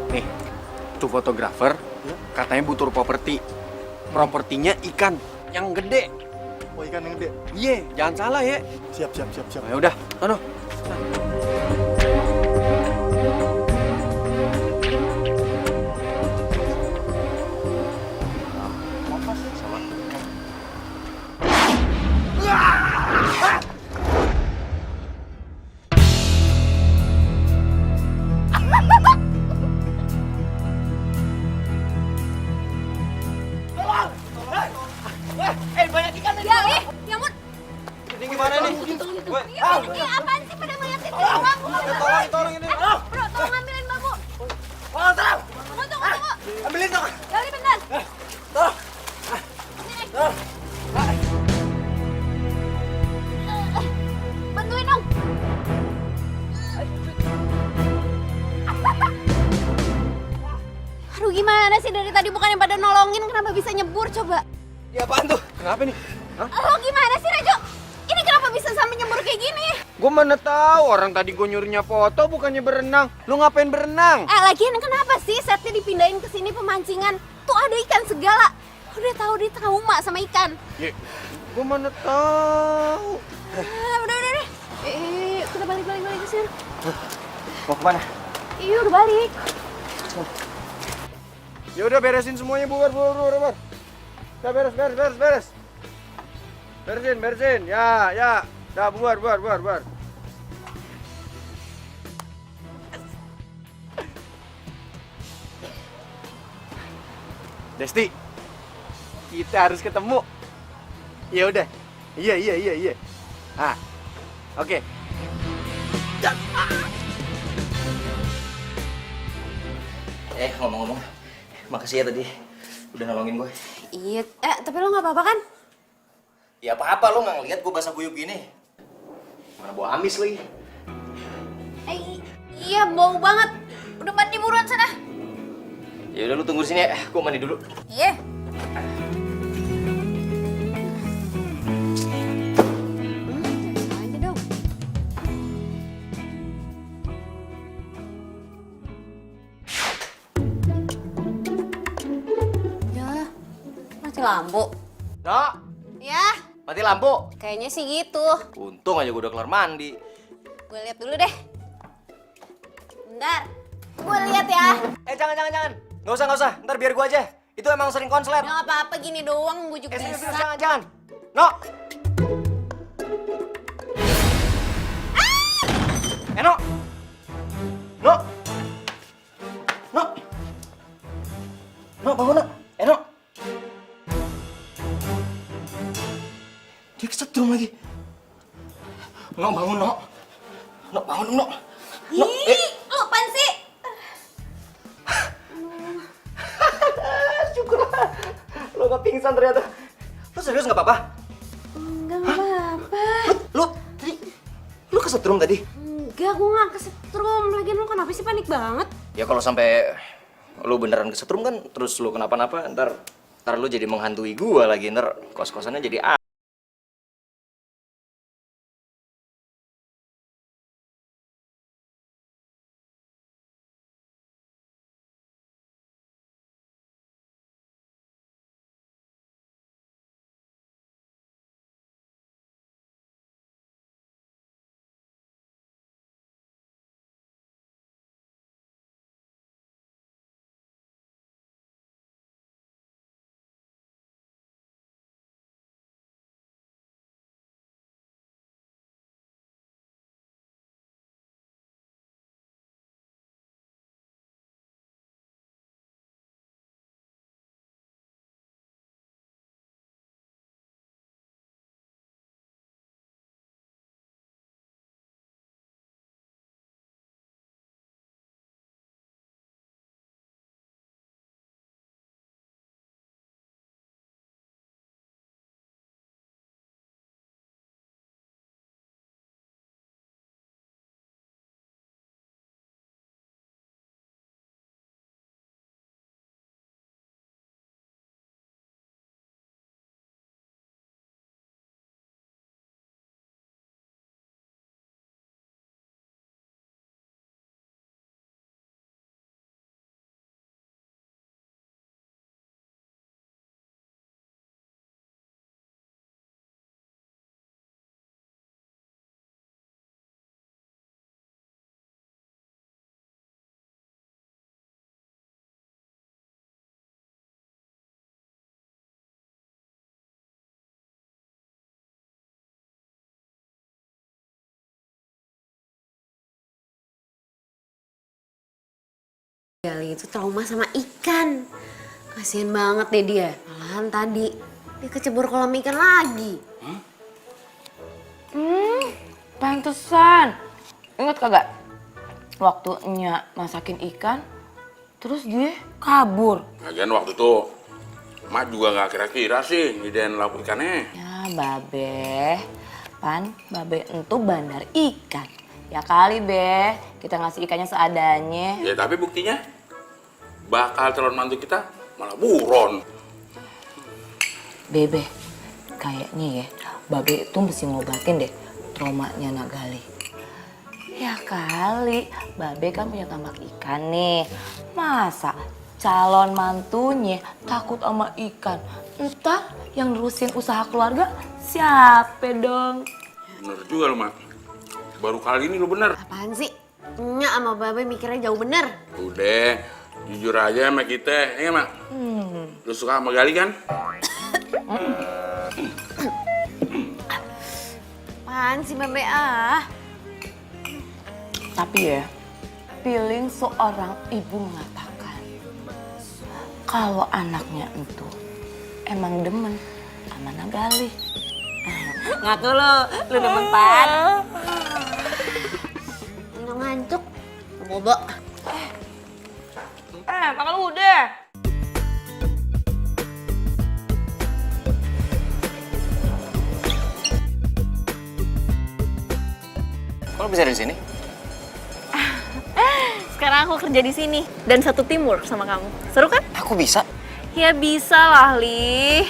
S7: Nih, tuh fotografer katanya butuh properti. Propertinya ikan yang gede.
S8: Oh ikan yang gede.
S7: Iya, jangan salah ya.
S8: Siap.
S7: Ya udah, sono.
S2: Gimana nih?
S1: Ini apaan sih pada ngeliatin bambu?
S2: Tolong ini.
S1: Bro, tolong ambilin bambu. Tunggu.
S2: Ambilin dong.
S1: Gali bentar. Bantuin dong. Aduh gimana sih dari tadi bukannya pada nolongin, kenapa bisa nyebur coba?
S2: Ya apaan tuh?
S7: Kenapa nih?
S1: Lo gimana sih Rejo? Ini kenapa bisa sampai nyebur kayak gini?
S7: Gue mana tahu, orang tadi gue nyuruhnya foto bukannya berenang. Lu ngapain berenang?
S1: Lagian kenapa sih setnya dipindahin ke sini pemancingan? Tuh ada ikan segala. Udah tahu dia trauma sama ikan.
S7: Ya, gue mana tahu.
S1: Udah. Kita balik ke sini.
S2: Mau kemana?
S1: Iya udah balik.
S7: Ya udah beresin semuanya, bubar. Udah beres. Beresin. Ya. Dah bubar. Desti, kita harus ketemu. Ya udah. Iya. Ah, oke.
S2: Ngomong-ngomong, makasih ya tadi udah nolongin gue.
S1: Iya, tapi lo nggak apa-apa kan?
S2: Ya apa-apa, lo nggak ngeliat gue basah kuyup gini. Mana bau amis lagi.
S1: Iya, bau banget. Udah mandi buruan sana.
S2: Ya udah lu tunggu di sini ya, gue mandi dulu.
S1: Iya. Aja dong. Ya, mati lampu.
S2: No,
S1: Ya,
S2: mati lampu.
S1: kayaknya sih gitu.
S2: Untung aja gue udah kelar mandi.
S1: Gue lihat dulu deh. Bentar. Gue lihat ya.
S2: Jangan. Nggak usah. Ntar biar gue aja. Itu emang sering konslet.
S1: Nggak apa-apa gini doang, gue juga
S2: Serius,
S1: bisa.
S2: jangan. No. No. No. No. No, bangun, nak. No. Dia kesetrum lagi. No, bangun, no. No, bangun, no. No.
S1: Lo apaan sih?
S2: Syukurlah. Lo gak pingsan ternyata. Lo serius gak apa-apa?
S1: Enggak apa-apa.
S2: Lu kesetrum tadi?
S1: Enggak, gue gak kesetrum. Lagian lo kenapa sih panik banget?
S2: Ya kalau sampai lu beneran kesetrum kan, terus lu kenapa-napa, ntar lu jadi menghantui gua lagi, ntar kos-kosannya jadi
S1: Gali itu trauma sama ikan. Kasian banget deh dia. Malahan tadi dia kecebur kolam ikan lagi.
S3: Pantesan. Ingat kagak? Waktu Nya masakin ikan, terus dia kabur.
S4: Lagian waktu itu Mak juga nggak kira-kira sih nyediain lauk ikannya.
S3: Ya Babe, Babe entu bandar ikan. Ya kali Be, kita ngasih ikannya seadanya.
S4: Ya tapi buktinya bakal calon mantu kita malah buron.
S3: Bebe, kayaknya ya Babe itu mesti ngobatin deh traumanya Nagali. Ya kali, Babe kan punya tambak ikan nih. Masa calon mantunya takut sama ikan? Entar yang nerusin usaha keluarga siapa dong?
S4: Bener juga lo, Mak. Baru kali ini lo bener.
S1: Apaan sih? Nya sama Babe mikirnya jauh bener.
S4: Udah, jujur aja sama kita, ya Mak? Lo suka sama Gali kan?
S1: Apaan sih Babe ah?
S3: Tapi ya, feeling seorang ibu mengatakan kalau anaknya itu emang demen sama Nagali. Ngaku lu demen Pan.
S1: Nggak ngantuk. Bobo.
S3: makan udah.
S2: Kok lo bisa dari sini?
S5: Sekarang aku kerja di sini dan satu teamwork sama kamu. Seru kan?
S2: Aku bisa.
S5: Ya bisa lah, Li.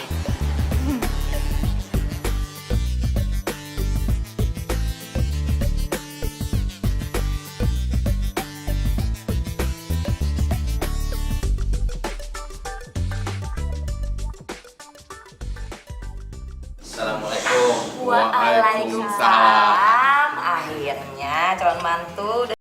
S2: Assalamualaikum.
S3: Waalaikumsalam. Akhirnya calon mantu udah.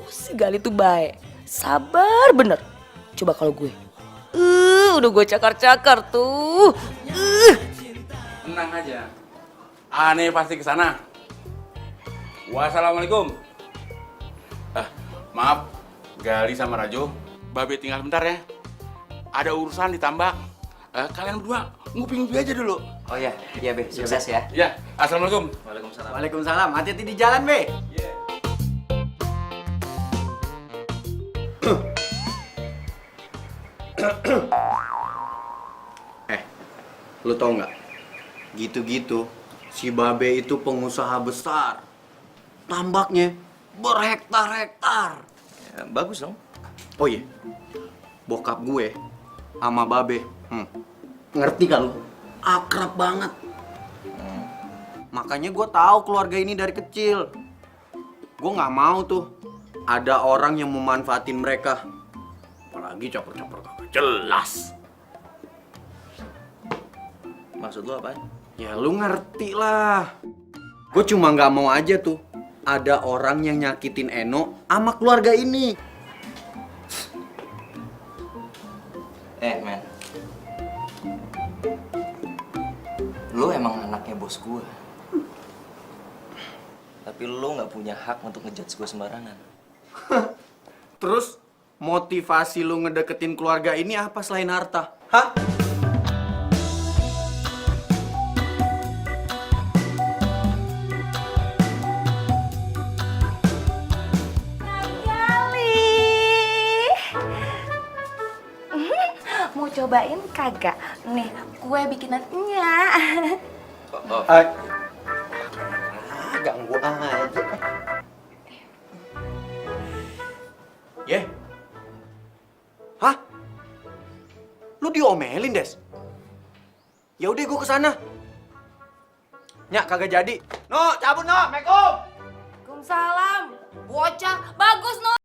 S3: Si Gali tuh baik. Sabar bener. Coba kalau gue. Udah gue cakar-cakar tuh.
S4: Tenang aja. Aneh pasti ke sana. Wassalamualaikum. Maaf, Gali sama Rajo. Babe tinggal bentar ya. Ada urusan di tambak. Kalian berdua ngupi-ngupi aja dulu.
S2: Oh iya, iya Be, sukses ya.
S4: Ya, assalamualaikum.
S2: Waalaikumsalam.
S7: Waalaikumsalam. Hati-hati di jalan, Be. Lu tau nggak? Gitu-gitu, si Babe itu pengusaha besar. Tambaknya berhektar-hektar.
S2: Ya, bagus dong.
S7: Oh iya, bokap gue sama Babe, ngerti kan lu? Akrab banget. Makanya gue tahu keluarga ini dari kecil. Gue nggak mau tuh ada orang yang memanfaatin mereka. Apalagi caper-caper kagak jelas.
S2: Maksud lu apaan?
S7: Ya lu ngerti lah. Gue cuma nggak mau aja tuh ada orang yang nyakitin Eno sama keluarga ini.
S2: Men. Lu emang anaknya bos gua. Tapi lu nggak punya hak untuk ngejudge gua sembarangan.
S7: Terus motivasi lu ngedeketin keluarga ini apa selain harta? Hah?
S3: Mau cobain kagak? Nih, gue bikinannya.
S7: Ganggu aja. Ye? Hah? Lu diomelin, Des? Ya udah gue kesana. Nyak kagak jadi. No, cabut no, Assalamualaikum.
S3: Waalaikumsalam. bocah. Bagus, no.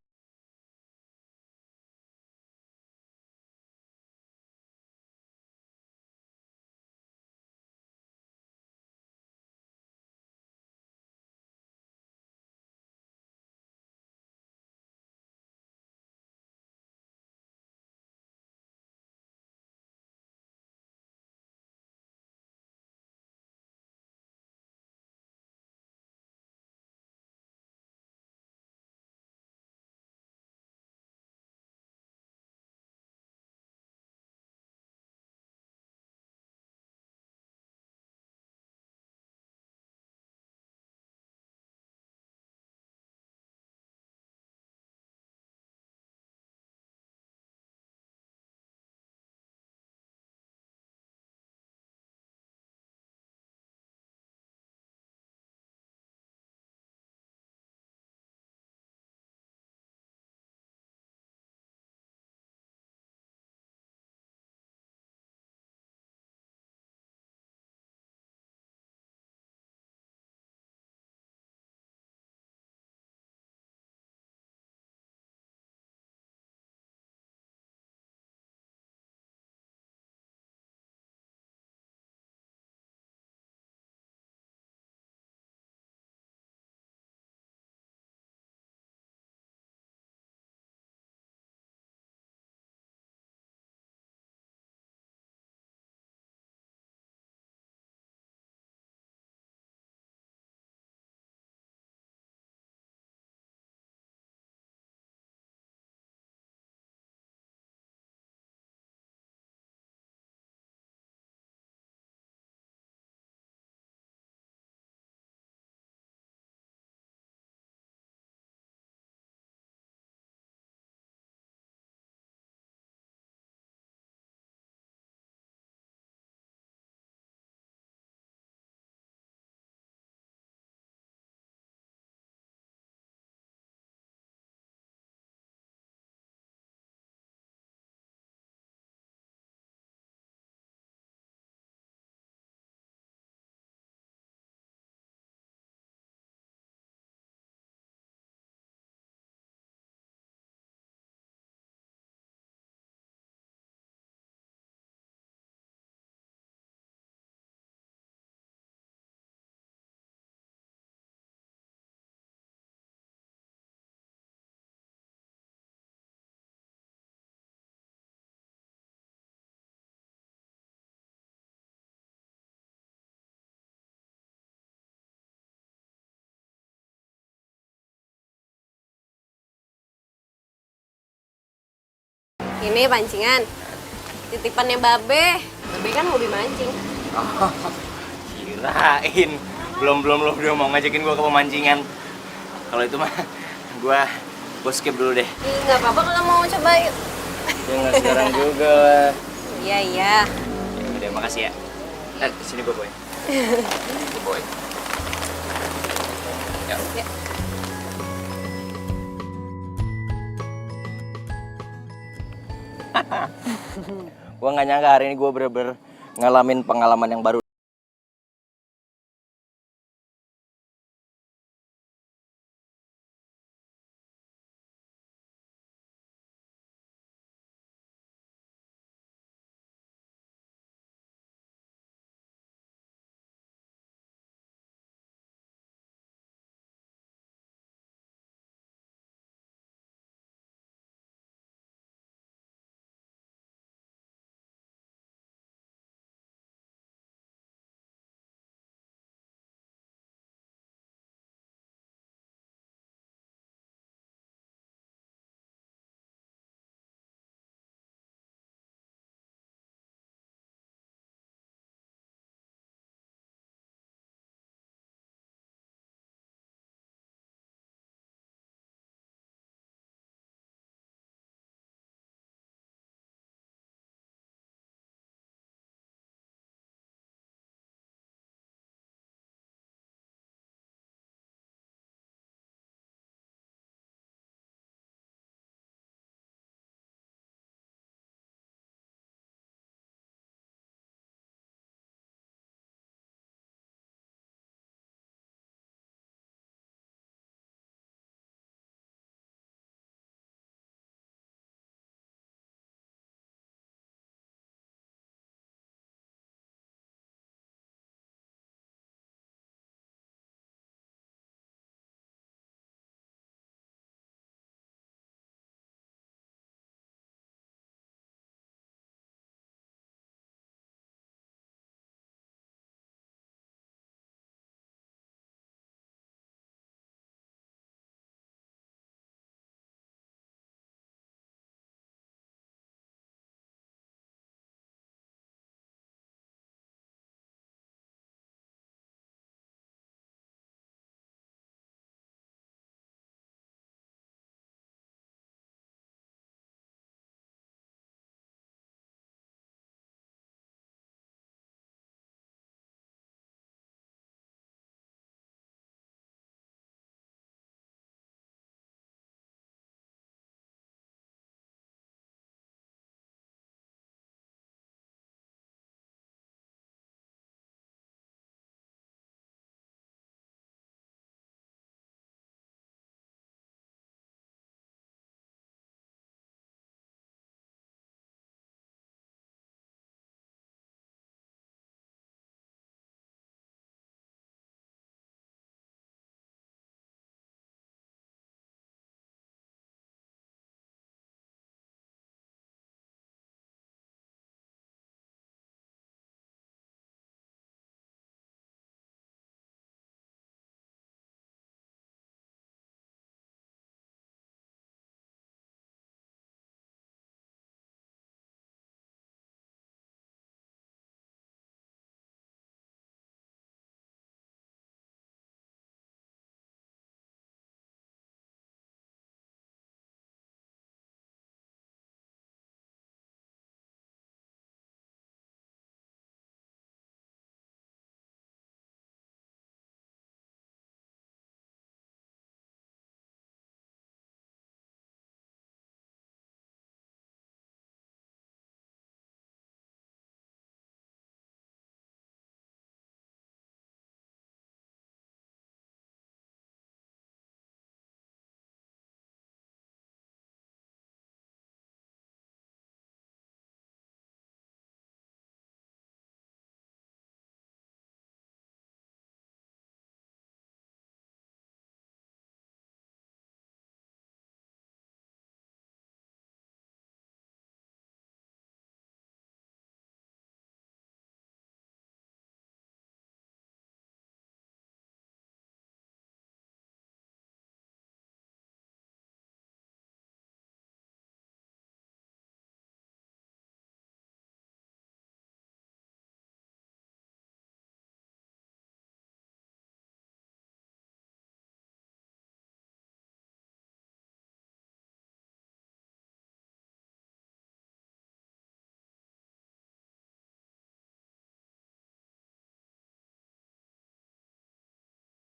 S1: Ini pancingan. Titipannya Babe. Babe kan hobi mancing.
S2: Oh, kirain. Belum dia mau ngajakin gua ke pemancingan. Kalau itu mah gua skip dulu deh.
S1: Ih, nggak apa-apa kalau mau coba yuk.
S2: Ya nggak sekarang juga.
S1: Iya, iya.
S2: Udah, makasih ya. Sini gua boy. Gua boy. Ya.
S1: Ya.
S2: Gua nggak nyangka hari ini gua bener-bener ngalamin pengalaman yang baru.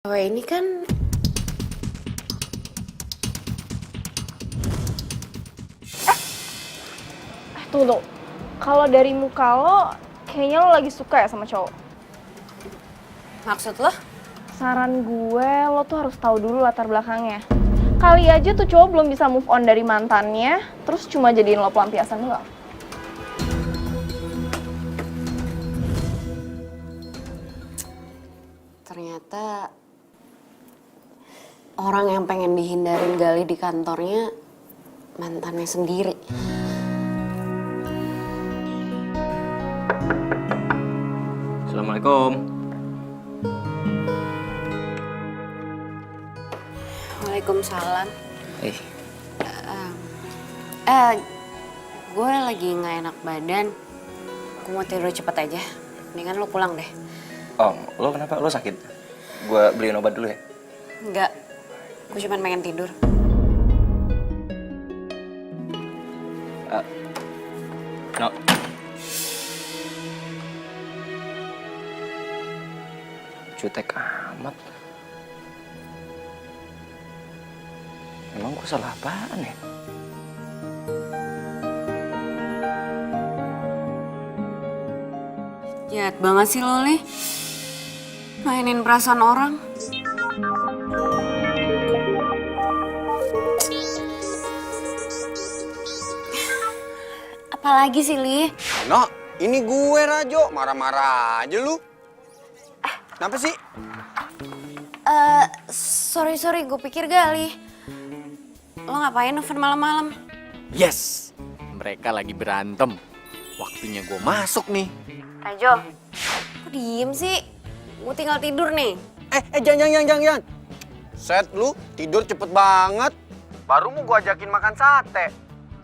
S1: Cewek ini kan
S5: Tunggu. Kalau dari muka lo, kayaknya lo lagi suka ya sama cowok.
S1: maksud lo?
S5: Saran gue, lo tuh harus tahu dulu latar belakangnya. Kali aja tuh cowok belum bisa move on dari mantannya, terus cuma jadiin lo pelampiasan doang.
S1: Ternyata orang yang pengen dihindarin Gali di kantornya mantannya sendiri.
S2: Assalamualaikum.
S1: Waalaikumsalam.
S2: Eh,
S1: Gue lagi nggak enak badan. Gue mau tidur cepet aja. Mendingan lo pulang deh.
S2: oh, lo kenapa? Lo sakit? Gua beliin obat dulu ya.
S1: Enggak, gue cuma pengen tidur.
S2: No. Jutek amat. Emang gue salah apaan ya?
S1: Jahat banget sih lo, Li. Mainin perasaan orang. Apalagi sih, Li?
S7: No, ini gue Rajo, marah-marah aja lu. Kenapa sih?
S1: Sorry, gue pikir Gali. Lo ngapain nelfon malam-malam?
S7: Yes, mereka lagi berantem. Waktunya gue masuk nih.
S1: Rajo, kok diem sih? Gue tinggal tidur nih.
S7: Jangan. Set lu, tidur cepet banget. Baru mau gue ajakin makan sate.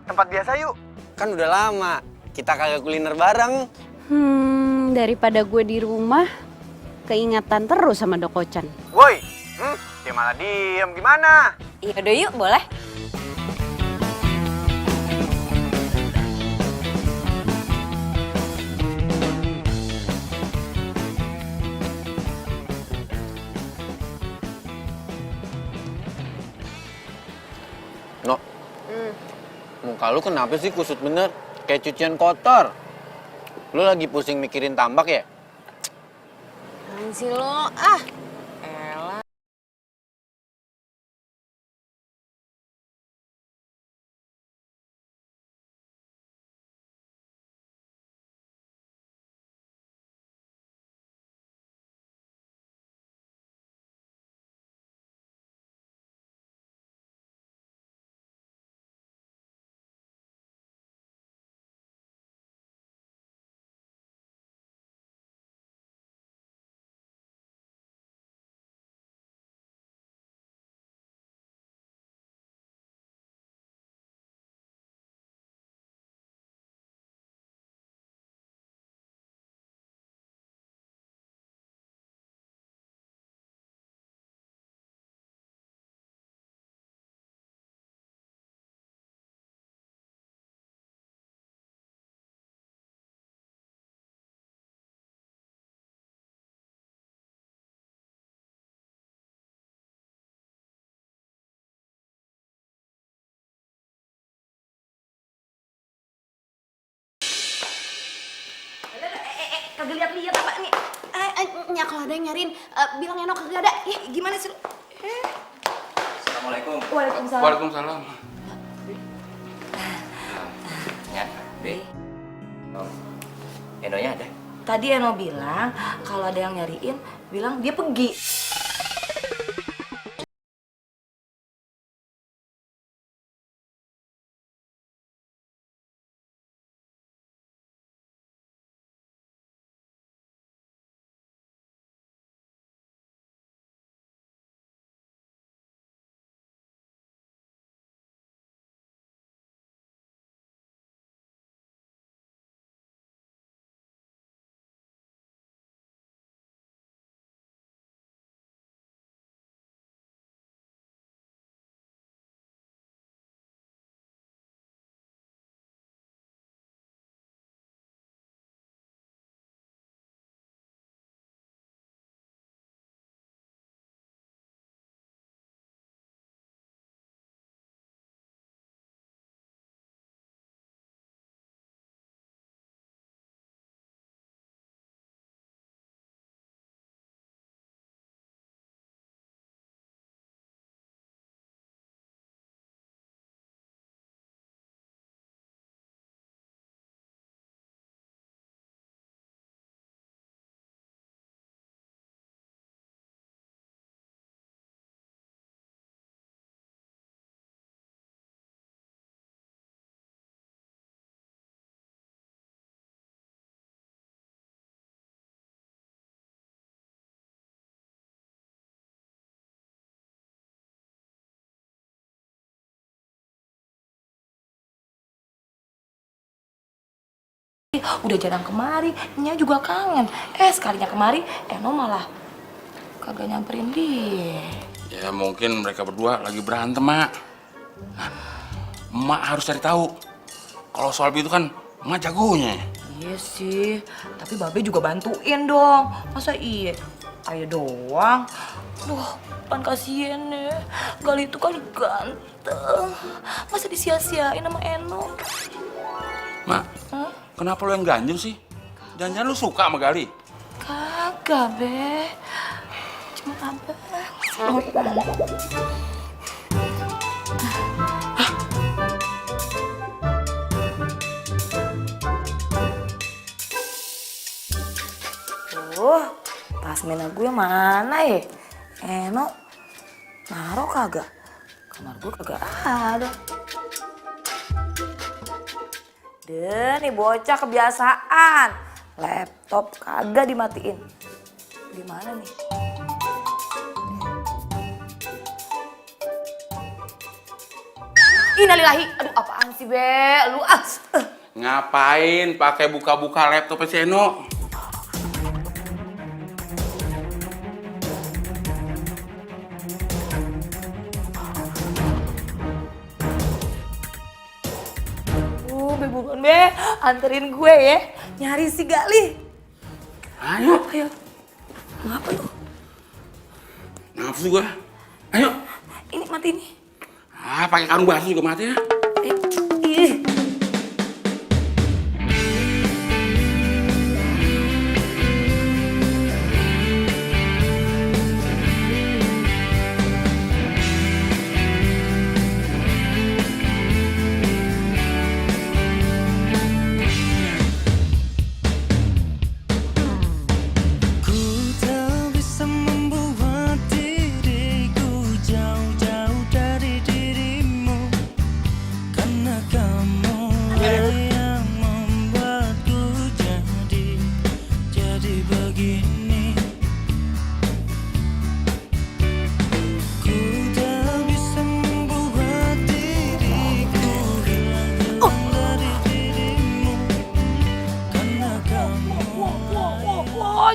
S7: Tempat biasa yuk. Kan udah lama, kita kagak kuliner bareng.
S1: Daripada gue di rumah, keingatan terus sama Dokocan.
S7: Woi, dia malah diem, gimana?
S1: Iya udah yuk, boleh.
S7: No, muka lu kenapa sih kusut bener? Kayak cucian kotor. Lu lagi pusing mikirin tambak ya?
S1: Apaan sih lo? Ah, elah.
S3: Kagak lihat-lihat apa nih?
S1: Nyak kalau ada yang nyariin, bilang Eno kagak ada. Ih, gimana sih lo?
S2: Assalamualaikum.
S3: Waalaikumsalam.
S4: Waalaikumsalam.
S2: Ya, Be. Enonya ada.
S3: Tadi Eno bilang kalau ada yang nyariin, bilang dia pergi. udah jarang kemari, Nya juga kangen. Sekalinya kemari, Eno malah kagak nyamperin dia.
S4: Ya mungkin mereka berdua lagi berantem, Mak. Nah, Emak harus cari tahu. Kalau soal itu kan Emak jagonya.
S3: Iya sih, tapi Babe juga bantuin dong. Masa iya? Ayo doang. Duh, kan kasihan ya. Gali itu kan ganteng. Masa disia-siain sama Eno?
S4: Mak, kenapa lu yang ganjel sih? Jangan-jangan lu suka sama Gali?
S3: Kagak, Be. Cuma abang. Tas mena gue mana ya? Eno naruh kagak? Kamar gue kagak ada. Deh, nih bocah kebiasaan. Laptop kagak dimatiin. Gimana nih? Innalillahi. Aduh, apaan sih, Be? Lu
S4: Ngapain pakai buka-buka laptopnya si Eno?
S3: Be, buruan, Be. Anterin gue ya. Nyari si Gali.
S4: Ayo.
S3: Ayo. Ngapa lu?
S4: Nafsu gua. Ayo.
S3: Ini mati nih.
S4: Pakai karung batu juga mati ya.
S3: Ih.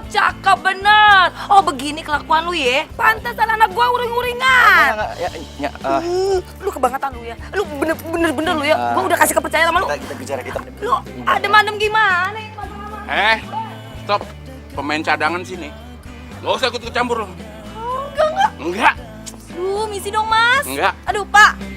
S3: Cakep bener. Oh begini kelakuan lu ya. Pantesan anak gua uring-uringan. Lu kebangetan lu ya. Lu bener-bener lu ya. Gua udah kasih kepercayaan sama lu.
S2: Kita bicara kita.
S3: Lu adem-adem gimana?
S4: Stop. Pemain cadangan sini. Gak usah ikut campur lo.
S3: Enggak.
S4: Enggak.
S3: Lu misi dong, Mas.
S4: Enggak.
S3: Aduh, Pak.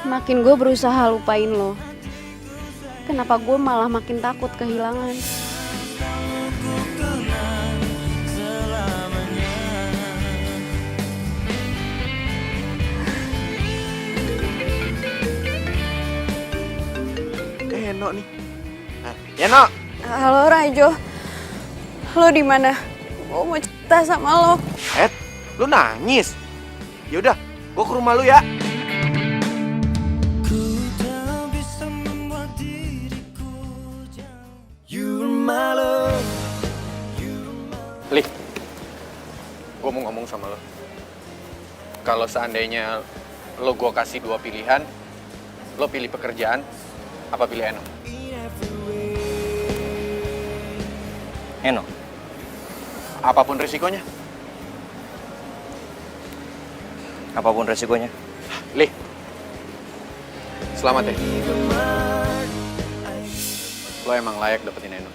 S1: Makin gue berusaha lupain lo, kenapa gue malah makin takut kehilangan?
S8: Eno nih. Eno.
S1: Halo Rajo, lo di mana? Gue mau cerita sama lo.
S8: Lu nangis? Yaudah, gua ke rumah lu ya.
S7: Lih, gue mau ngomong sama lo. Kalau seandainya lo gue kasih 2 pilihan, lo pilih pekerjaan, apa pilih Eno?
S2: Eno.
S7: Apapun risikonya.
S2: Apapun resikonya.
S7: Lih, selamat ya. Lo emang layak dapetin Eno.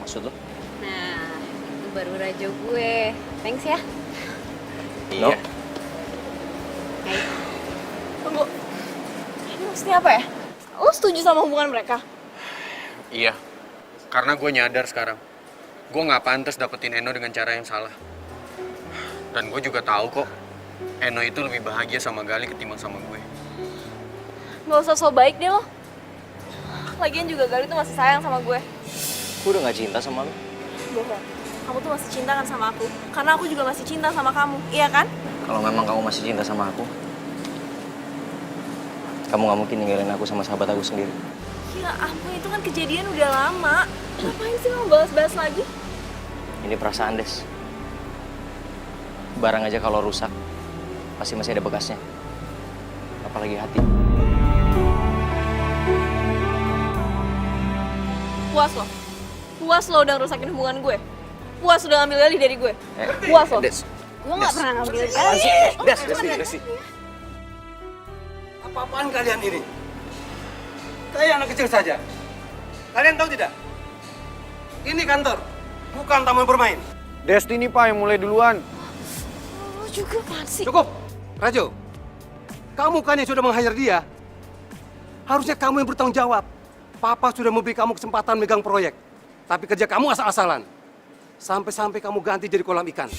S2: Maksud lo?
S1: Nah, itu baru Rajo gue. Thanks ya.
S7: Iya.
S1: Hai.
S5: Tunggu. Ini maksudnya apa ya? Lo setuju sama hubungan mereka?
S7: Iya, karena gue nyadar sekarang. Gue nggak pantas dapetin Eno dengan cara yang salah. Dan gue juga tahu kok, Eno itu lebih bahagia sama Gali ketimbang sama gue.
S5: Gak usah so baik deh lo. Lagian juga Gali tuh masih sayang sama gue.
S2: Gue udah gak cinta sama lo.
S5: Bohong. Kamu tuh masih cinta kan sama aku? Karena aku juga masih cinta sama kamu, iya kan?
S2: Kalau memang kamu masih cinta sama aku, kamu gak mungkin ninggalin aku sama sahabat aku sendiri.
S5: Ya ampun, itu kan kejadian udah lama. Ngapain sih mau bahas-bahas lagi?
S2: Ini perasaan, Des. Barang aja kalau rusak, pasti masih ada bekasnya. Apalagi hati.
S5: Puas lo? Puas lo udah ngerusakin hubungan gue? Puas udah ngambil alih dari gue? Puas lo?
S2: Des.
S1: Gue nggak pernah ngambil
S2: Des.
S9: Apa-apaan kalian ini? Kayak anak kecil saja. Kalian tahu tidak? Ini kantor, bukan taman bermain.
S7: Destiny Pak yang mulai duluan.
S5: Lo juga apaan sih?
S9: Cukup, Rajo. Kamu kan yang sudah meng-hire dia. Harusnya kamu yang bertanggung jawab. Papa sudah memberi kamu kesempatan megang proyek. Tapi kerja kamu asal-asalan. Sampai-sampai kamu ganti jadi kolam ikan.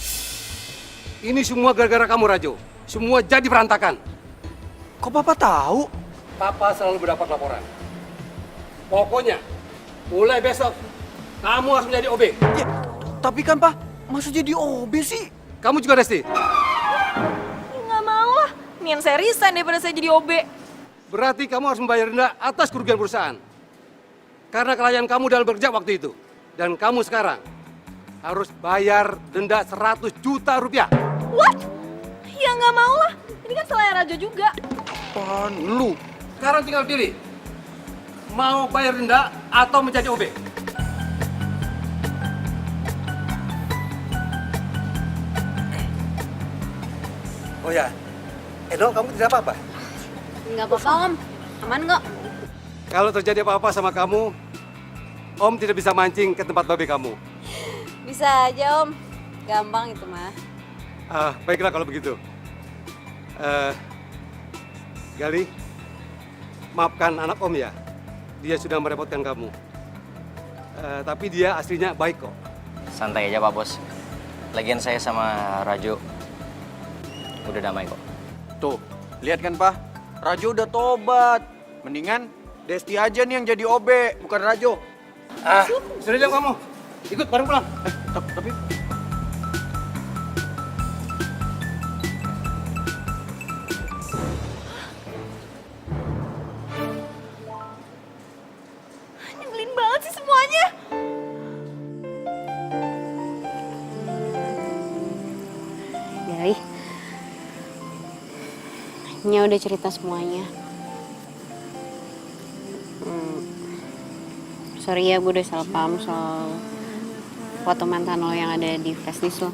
S9: Ini semua gara-gara kamu, Rajo. Semua jadi berantakan.
S8: Kok Papa tahu?
S9: Papa selalu mendapat laporan. Pokoknya, mulai besok, kamu harus menjadi OB.
S8: Ya, tapi kan Pak, masa jadi OB sih?
S9: Kamu juga, Resti.
S5: Nggak mau lah. Nian saya resign daripada saya jadi OB.
S9: Berarti kamu harus membayar denda atas kerugian perusahaan. Karena kelalaian kamu dalam bekerja waktu itu. Dan kamu sekarang harus bayar denda 100 juta rupiah.
S5: What? Ya nggak mau lah. Ini kan selain Rajo juga.
S8: Apaan lu?
S9: Sekarang tinggal pilih. Mau bayar denda atau menjadi OB? Oh ya, Edo, kamu tidak apa-apa?
S1: Nggak apa-apa Om, aman kok.
S9: Kalau terjadi apa-apa sama kamu, Om tidak bisa mancing ke tempat babe kamu.
S1: Bisa aja Om, gampang itu mah.
S9: Baiklah kalau begitu. Gali, maafkan anak Om ya. Dia sudah merepotkan kamu. Tapi dia aslinya baik kok.
S2: Santai aja Pak Bos. Lagian saya sama Rajo udah damai kok.
S7: Tuh, lihat kan Pak? Rajo udah tobat. Mendingan Desti aja nih yang jadi OB, bukan Rajo.
S9: Sudah jam kamu. Ikut bareng pulang.
S7: Tapi
S5: Nyebelin banget sih semuanya.
S1: Gali, Nya udah cerita semuanya. Sorry ya, gue udah salah paham soal foto mantan lo yang ada di flashdisk lo.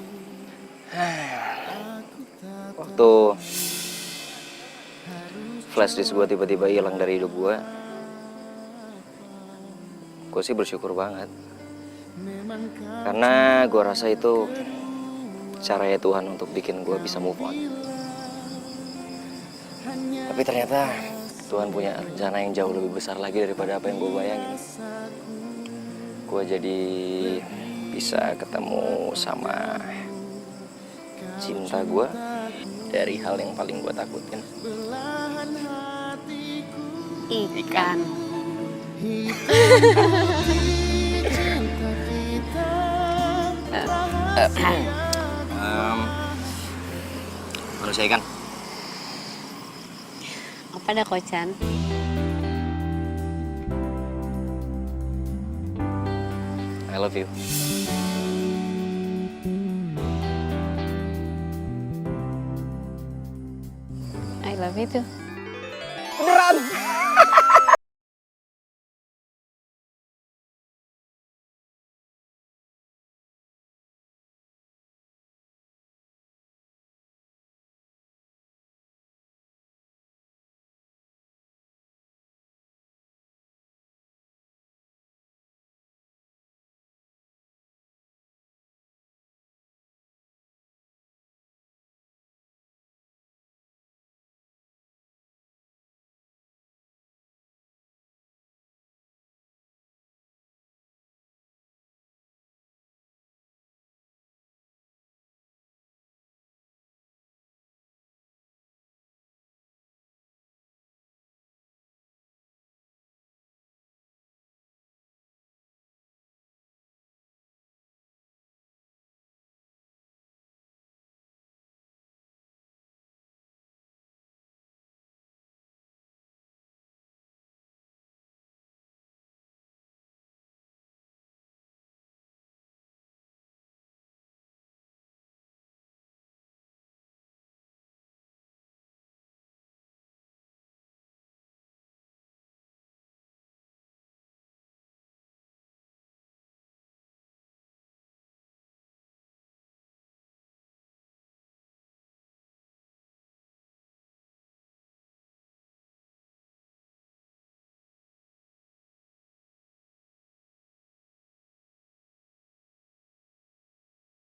S2: Waktu flashdisk gue tiba-tiba hilang dari hidup gue sih bersyukur banget. Karena gue rasa itu caranya Tuhan untuk bikin gue bisa move on. Tapi ternyata Tuhan punya rencana yang jauh lebih besar lagi daripada apa yang gue bayangin. Gue jadi bisa ketemu sama cinta gue dari hal yang paling gue takutin.
S1: Ikan.
S2: Manusia ikan.
S1: Apa dah Kocan?
S2: I love you.
S1: I love you too.